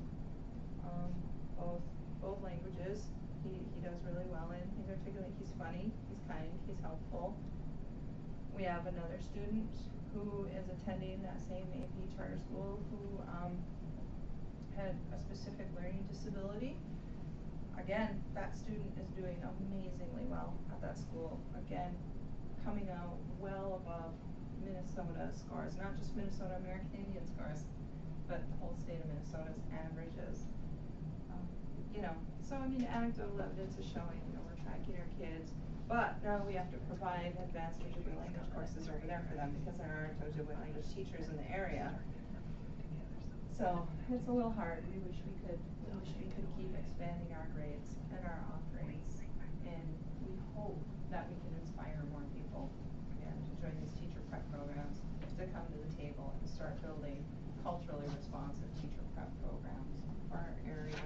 both languages. He does really well in. He's articulate. He's funny. He's kind. He's helpful. We have another student who is attending that same AP charter school who had a specific learning disability. Again, that student is doing amazingly well at that school. Again, coming out well above Minnesota scores, not just Minnesota American Indian scores, but the whole state of Minnesota's averages. You know, so I mean, anecdotal evidence is showing, you know, we're tracking our kids, but now we have to provide advanced Ojibwe language courses over there for them because there aren't Ojibwe language teachers in the area. So it's a little hard. We wish we could keep expanding our grades and our offerings, and we hope that we can inspire more people again to join these teacher prep programs, to come to the table and start building culturally responsive teacher prep programs for our area.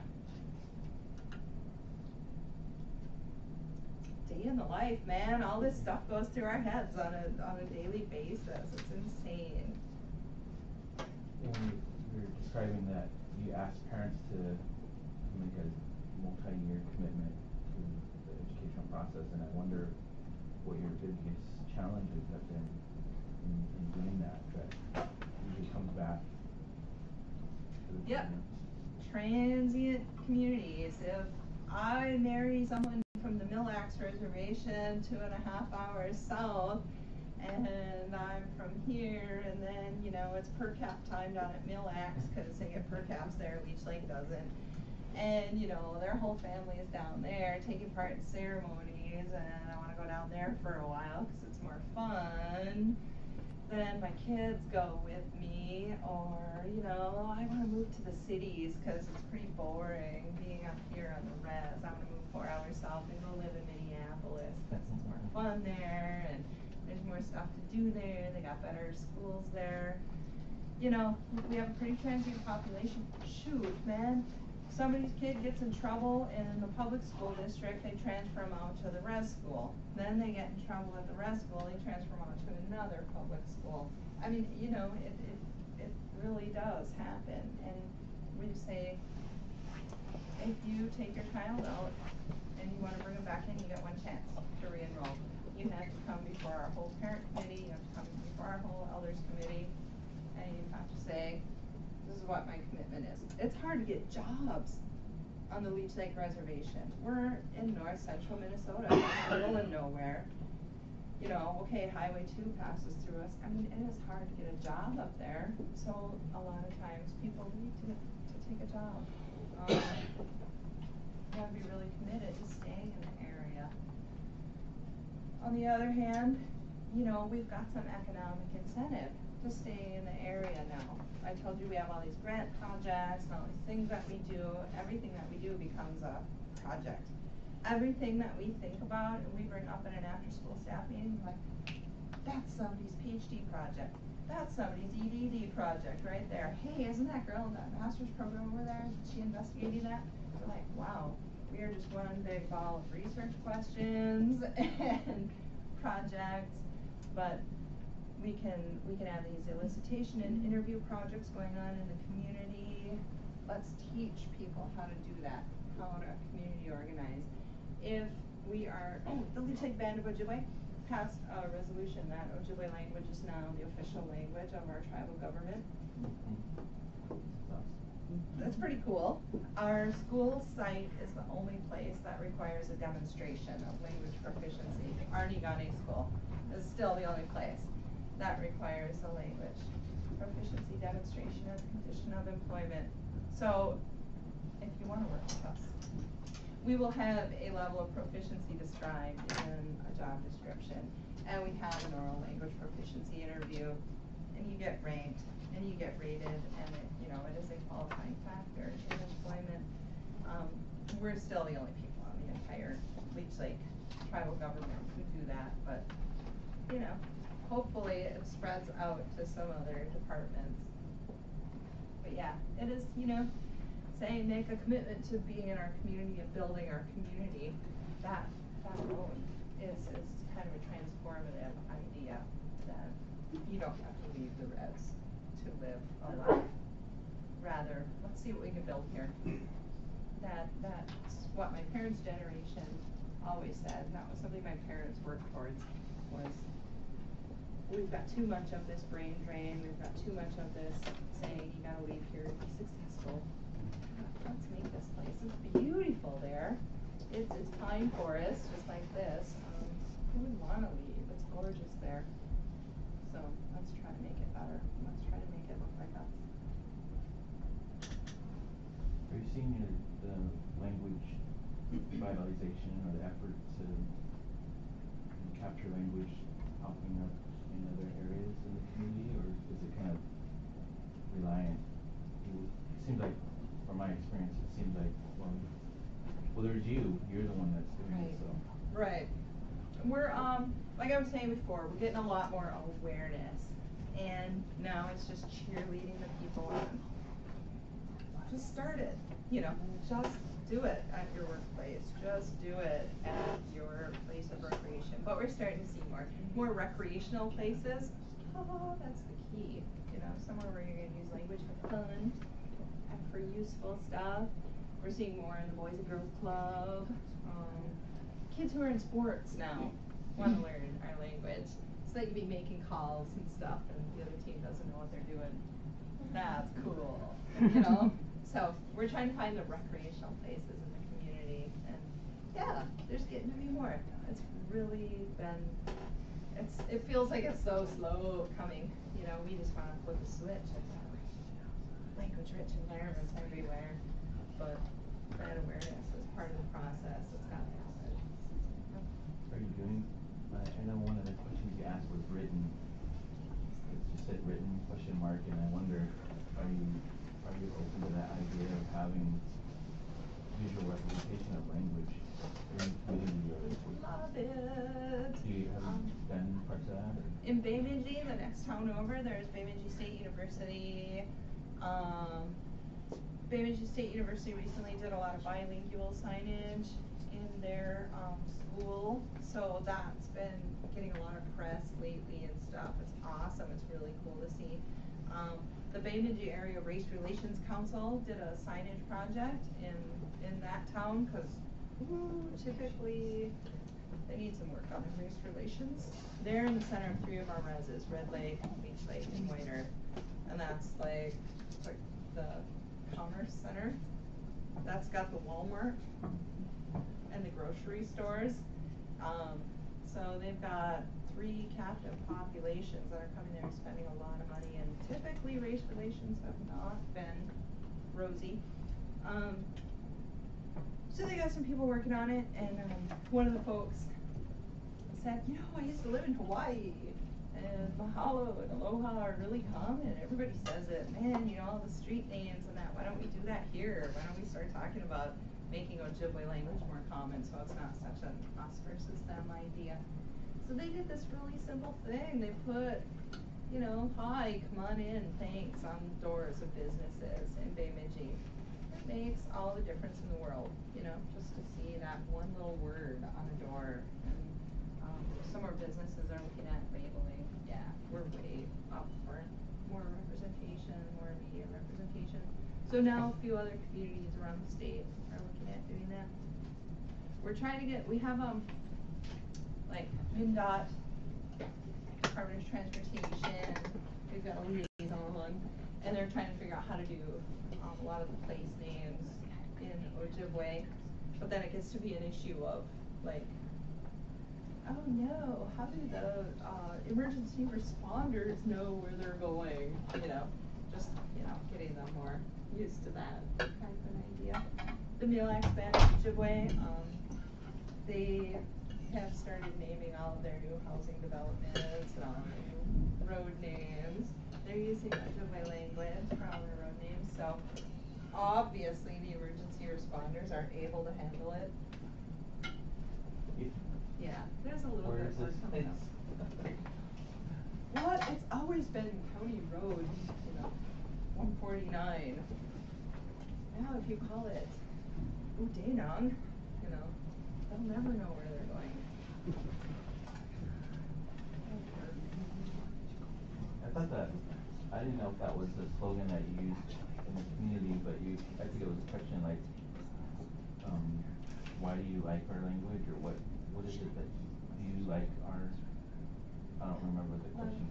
Day in the life, man. All this stuff goes through our heads on a daily basis. It's insane. And you're describing that you ask parents to make a multi-year commitment to the educational process, and I wonder what your biggest challenges have been in doing that usually comes back to the Yep. family. Transient communities. If I marry someone from the Mille Lacs Reservation 2.5 hours south, and I'm from here, and then, you know, it's per cap time down at Mille Lacs because they get per caps there, Leech Lake doesn't. And, you know, their whole family is down there taking part in ceremonies, and I want to go down there for a while because it's more fun. Then my kids go with me, or, you know, I want to move to the cities because it's pretty boring being up here on the res. I want to move 4 hours south and go live in Minneapolis because it's more fun there, and there's more stuff to do there. They got better schools there. You know, we have a pretty transient population. Shoot, man. Somebody's kid gets in trouble in the public school district, they transfer them out to the res school. Then they get in trouble at the res school, they transfer them out to another public school. I mean, you know, it really does happen. And we say, if you take your child out and you want to bring them back in, you get one chance to re-enroll. You have to come before our whole parent committee, you have to come before our whole elders committee, and you have to say, this is what my commitment is. It's hard to get jobs on the Leech Lake Reservation. We're in north central Minnesota, middle of nowhere. You know, okay, Highway 2 passes through us. I mean, it is hard to get a job up there. So a lot of times people need to take a job. You have to be really committed to staying in the area. On the other hand, you know, we've got some economic incentive to stay in the area now. I told you we have all these grant projects and all these things that we do. Everything that we do becomes a project. Everything that we think about and we bring up in an after-school staff meeting, like, that's somebody's PhD project. That's somebody's EDD project right there. Hey, isn't that girl in that master's program over there? Is she investigating that? We're like, wow, we are just one big ball of research questions and projects, but we can have these elicitation and interview projects going on in the community. Let's teach people how to do that, how to community organize. If we are, the Leech Lake Band of Ojibwe passed a resolution that Ojibwe language is now the official language of our tribal government. That's pretty cool. Our school site is the only place that requires a demonstration of language proficiency. Our Niigaane school is still the only place that requires a language proficiency demonstration as a condition of employment. So if you want to work with us, we will have a level of proficiency described in a job description, and we have an oral language proficiency interview, and you get ranked and you get rated, and it, you know, it is a qualifying factor in employment. We're still the only people on the entire Leech Lake tribal government who do that, but you know, hopefully it spreads out to some other departments. But yeah, it is, you know, saying make a commitment to being in our community and building our community. That alone is kind of a transformative idea that you don't have to leave the res to live a life. Rather, let's see what we can build here. That's what my parents' generation always said. That was something my parents worked towards, was we've got too much of this brain drain, we've got too much of this saying you gotta leave here to be successful. Let's make this place, it's beautiful there. It's pine forest, just like this. Who would wanna leave? It's gorgeous there. So let's try to make it better. Let's try to make it look like us. Are you seeing the language revitalization or the effort to capture language popping up in other areas in the community, or is it kind of reliant? It seems like, from my experience, it seems like, well, there's you. You're the one that's doing it, so. Right. We're like I was saying before, we're getting a lot more awareness, and now it's just cheerleading the people on. Just start it. You know, just do it at your workplace. Just do it at your place of recreation. But we're starting to see more recreational places. Oh, that's the key. You know, somewhere where you're going to use language for fun and for useful stuff. We're seeing more in the Boys and Girls Club. Kids who are in sports now want to learn our language. So they can be making calls and stuff, and the other team doesn't know what they're doing. That's cool. You know? So we're trying to find the recreational places in the community, and yeah, there's getting to be more. It's really been, it feels like it's so slow coming. You know, we just want to flip a switch and have language-rich environments everywhere, but that awareness is part of the process. It's got to happen. Are you doing, I know one of the questions you asked was written. It just said written question mark, and I wonder, are you open to that idea of having visual representation of language in the community? Love it. Do you have done parts of that? Or? In Bemidji, the next town over, there's Bemidji State University. Bemidji State University recently did a lot of bilingual signage in their school, so that's been getting a lot of press lately and stuff. It's awesome. It's really cool to see. The Bemidji Area Race Relations Council did a signage project in that town, because typically they need some work on their race relations. They're in the center of 3 of our reses, Red Lake, Leech Lake, and White Earth. And that's like the commerce center. That's got the Walmart and the grocery stores. So they've got 3 captive populations that are coming there spending a lot of money, and typically race relations have not been rosy. So they got some people working on it, and one of the folks said, you know, I used to live in Hawaii, and mahalo and aloha are really common. Everybody says it. Man, you know, all the street names and that. Why don't we do that here? Why don't we start talking about making Ojibwe language more common, so it's not such an us versus them idea. So they did this really simple thing. They put, you know, hi, come on in, thanks, on doors of businesses in Bemidji. It makes all the difference in the world, you know, just to see that one little word on a door. And some of our businesses are looking at labeling. Yeah, we're way up for more representation, more media representation. So now a few other communities around the state are looking at doing that. We're trying to get, we have like MnDOT, Department of Transportation, we've got a liaison, and they're trying to figure out how to do a lot of the place names in Ojibwe, but then it gets to be an issue of like, oh no, how do the emergency responders know where they're going, you know, just, you know, getting them more used to that kind of an idea. The Mille Lacs Band of Ojibwe, they have started naming all of their new housing developments and all their new road names. They're using Ojibwe language for all their road names, so obviously the emergency responders are able to handle it. Yeah, there's a little bit more coming up. What? It's always been county road, you know, 149. Now if you call it Udenang, you know, they'll never know where they're going. I thought that, I didn't know if that was the slogan that you used in the community, but I think it was a question like, why do you like our language, or what is it that you like our, I don't remember the question.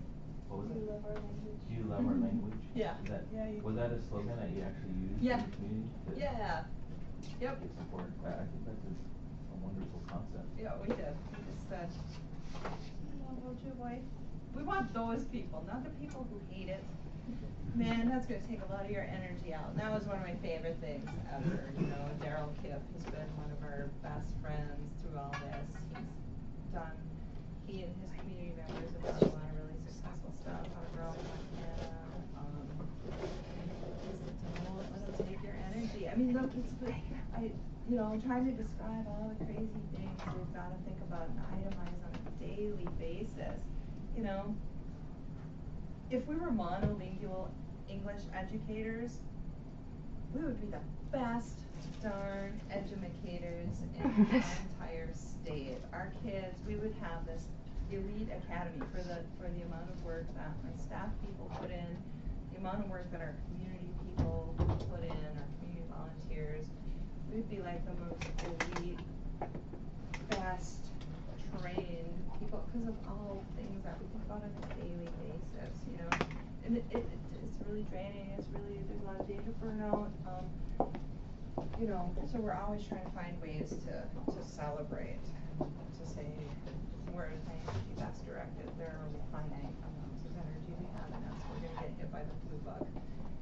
What was it? Do you love our language? Do you love our language? Yeah. Is that, Yeah, was that a slogan that you actually used Yeah. in the community? Yeah. Yep. To support, I think that's a wonderful concept. Yeah, we did. We just said, we love Ojibwe. We want those people, not the people who hate it. Man, that's gonna take a lot of your energy out. And that was one of my favorite things ever, you know. Daryl Kipp has been one of our best friends through all this. He and his community members have done a lot of really successful stuff out of rural Montana. Don't let them take your energy. I mean, look, I'm trying to describe all the crazy things we've got to think about and itemize on a daily basis. You know, if we were monolingual English educators, we would be the best darn educators in the entire state. Our kids, we would have this elite academy for the amount of work that my staff people put in, the amount of work that our community people put in, our community volunteers. We'd be like the most elite, best trained people because of all the things that we think about on a daily basis, you know. And it's really draining. There's a lot of danger burnout. You know, so we're always trying to find ways to celebrate, to say where is my energy best directed. There are only finite amounts of energy we have in us. We're gonna get hit by the flu bug.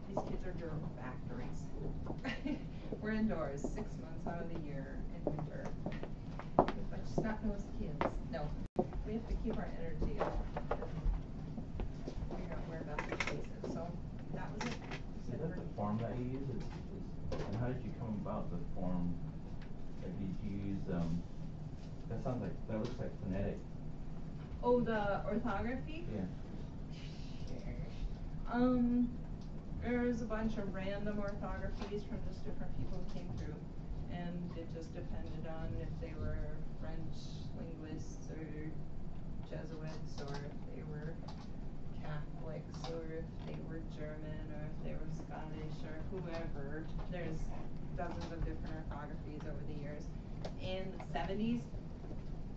These kids are germ factories. We're indoors 6 months out of the year in winter. With bunch of snot-nosed kids. No, we have to keep our energy up and figure out where best to place it. So that was it. Is that the form that you use? And how did you come about the form? Like, did you use that looks like phonetic. Oh, the orthography? Yeah. There's a bunch of random orthographies from just different people who came through, and it just depended on if they were French linguists or Jesuits, or if they were Catholics, or if they were German, or if they were Scottish, or whoever. There's dozens of different orthographies over the years. In the 70s,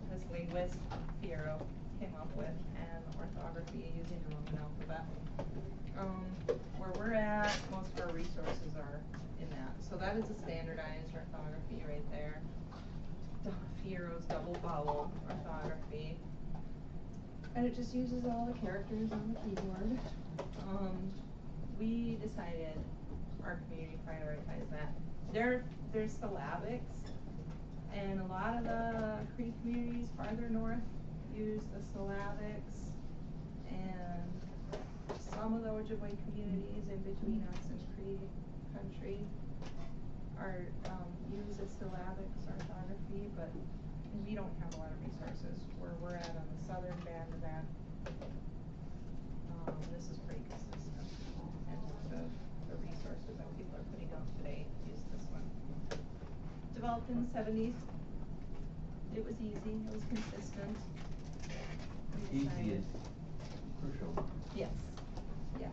this linguist, Piero, came up with an orthography using the Roman alphabet. Where we're at, most of our resources are in that. So that is a standardized orthography right there. Piero's double vowel orthography. And it just uses all the characters on the keyboard. We decided our community prioritized that. There's syllabics, and a lot of the Cree communities farther north use the syllabics, and some of the Ojibwe communities in between us and Cree country are use the syllabics orthography, but we don't have a lot of resources. Where we're at on the southern band of that, this is pretty consistent. And the resources that people are putting out today use this one. Developed in the 70s. It was easy, it was consistent. Easy is crucial. Yes, yes.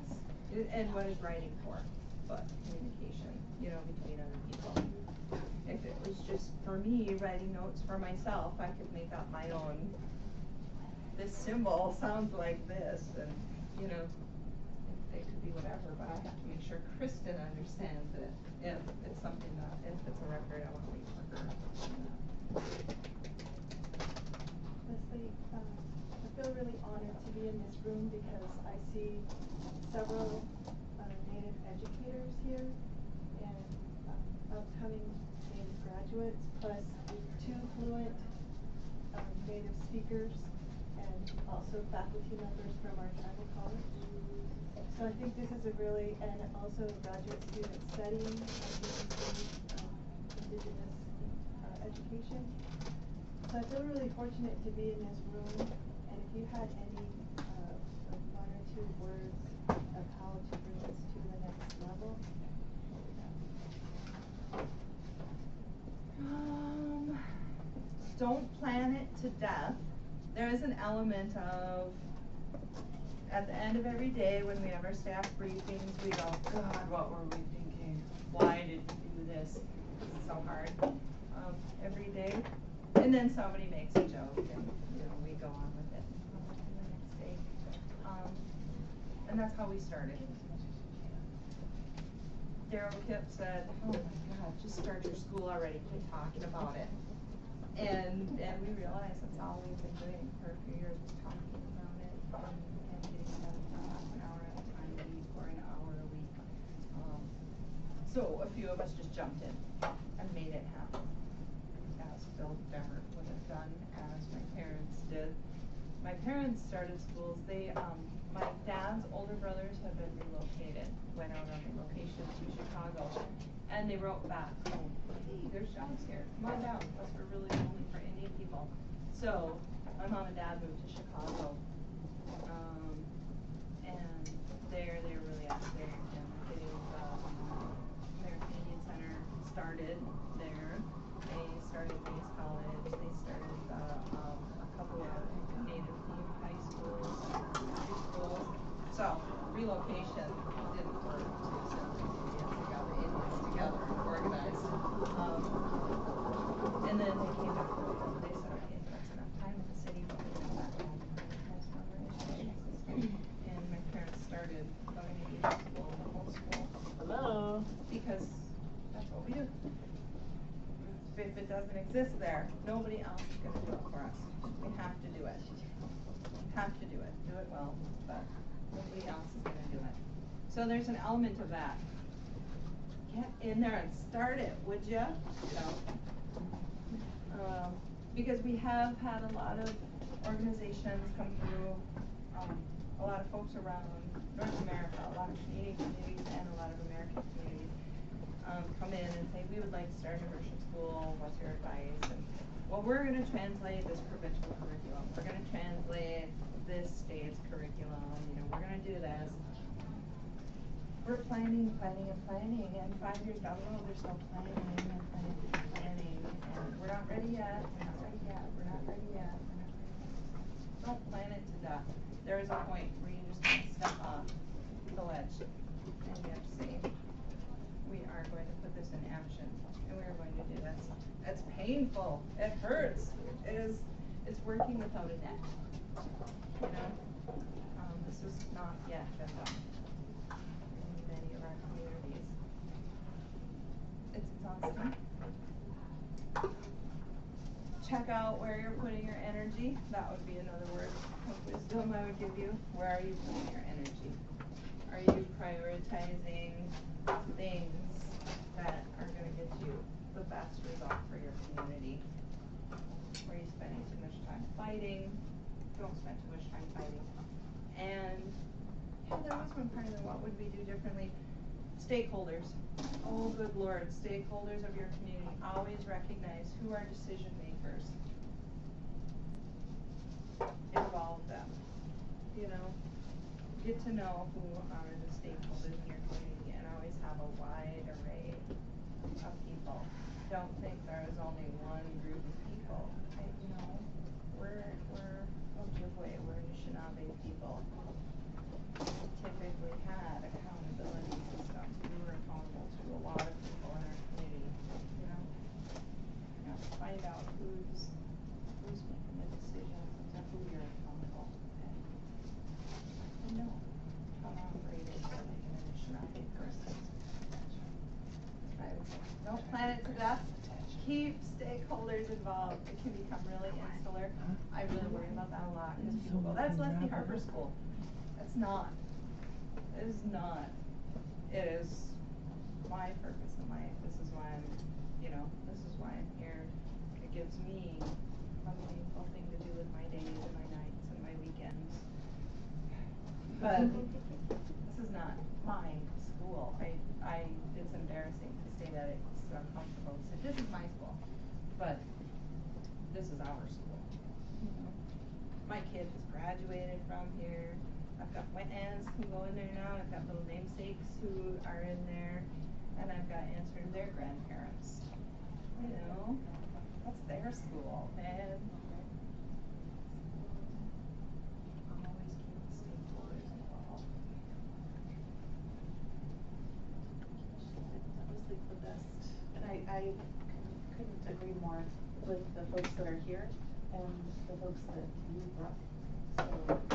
And what is writing for? But communication, you know, between other people. If it was just for me writing notes for myself, I could make up my own. This symbol sounds like this, and you know, it could be whatever, but I have to make sure Kristen understands it. If it's something that, if it's a record, I want to read for her. Leslie, I feel really honored to be in this room because I see several Native educators here and upcoming Native graduates, plus 2 fluent Native speakers, and also faculty members from our tribal college. So I think this is a really, and also graduate students studying Indigenous education. So I feel really fortunate to be in this room, and if you had any 1 or 2 words of how to bring this to the next level. Don't plan it to death. There is an element of, at the end of every day when we have our staff briefings, we go, God, what were we thinking? Why did we do this? This is so hard. Every day. And then somebody makes a joke and you know, we go on with it the next day. And that's how we started. Daryl Kipp said, oh my God, just start your school already, quit talking about it. And we realized that's all we've been doing for a few years, was talking about it. So a few of us just jumped in and made it happen. As Phil Demmert would have done, as my parents did. My parents started schools, my dad's older brothers have been relocated, went out on relocation to Chicago. And they wrote back, oh, hey, there's jobs here, come on down, unless we're really only for Indian people. So my mom and dad moved to Chicago. And there they were really active and getting American Indian Center started there. They started Mays College, they started a couple of Native themed high schools and elementary schools. So relocation didn't work to send the Indians together and organized. And then they came back and they said, okay, that's enough time in the city, but we're going back home and transform our education system. And my parents started going to Asian school and homeschool. Hello. Because that's what we do. If it doesn't exist there, nobody else is gonna do it for us. We have to do it. Have to do it. Do it well, but nobody else is gonna do it. So there's an element of that. Get in there and start it, would ya? Because we have had a lot of organizations come through, a lot of folks around North America, a lot of Canadian communities and a lot of American communities come in and say, we would like to start an immersion school, what's your advice? And, well, we're gonna translate this provincial curriculum, we're gonna translate this state's curriculum, we're gonna do this. We're planning, and 5 years down the road, they're still planning, and we're not ready yet, we're not ready yet. Don't plan it to death. There is a point where you just have to step off the ledge, and you have to say, we are going to put this in action, and we are going to do this. It's painful, it hurts, it's working without a net, this is not yet been done in many of our communities. It's exhausting. Check out where you're putting your energy. That would be another word of wisdom I would give you. Where are you putting your energy? Are you prioritizing things that are going to get you the best result for your community? Are you spending too much time fighting? Don't spend too much time fighting. And there was one part of what would we do differently? Stakeholders. Oh, good Lord, stakeholders of your community. Always recognize who are decision makers. Involve them. Get to know who are the stakeholders in your community and always have a wide array of people. Don't think there is only one group of people. We're Ojibwe, we're Niigaane people. We typically had accountability systems. We were accountable to a lot of people in our community. Find out who's making the decisions and who you're accountable. And how to operate it like an Anishinaabe person. I would say, don't plan it to death. Keep stakeholders involved. It can become really insular. I really worry about that a lot because people go, that's Leslie Harper School. It's not. It is not. It is my purpose in life. This is why I'm here. It gives me a meaningful thing to do with my days and my nights and my weekends. But this is not my school. It's embarrassing to say that it's uncomfortable to say this is my school, but this is our school. My kid has graduated from here. I've got my aunts who go in there now. I've got little namesakes who are in there, and I've got aunts who are their grandparents. That's their school, and always keep the stakeholders involved. That was like the best, and I couldn't agree more with the folks that are here and the folks that you brought. So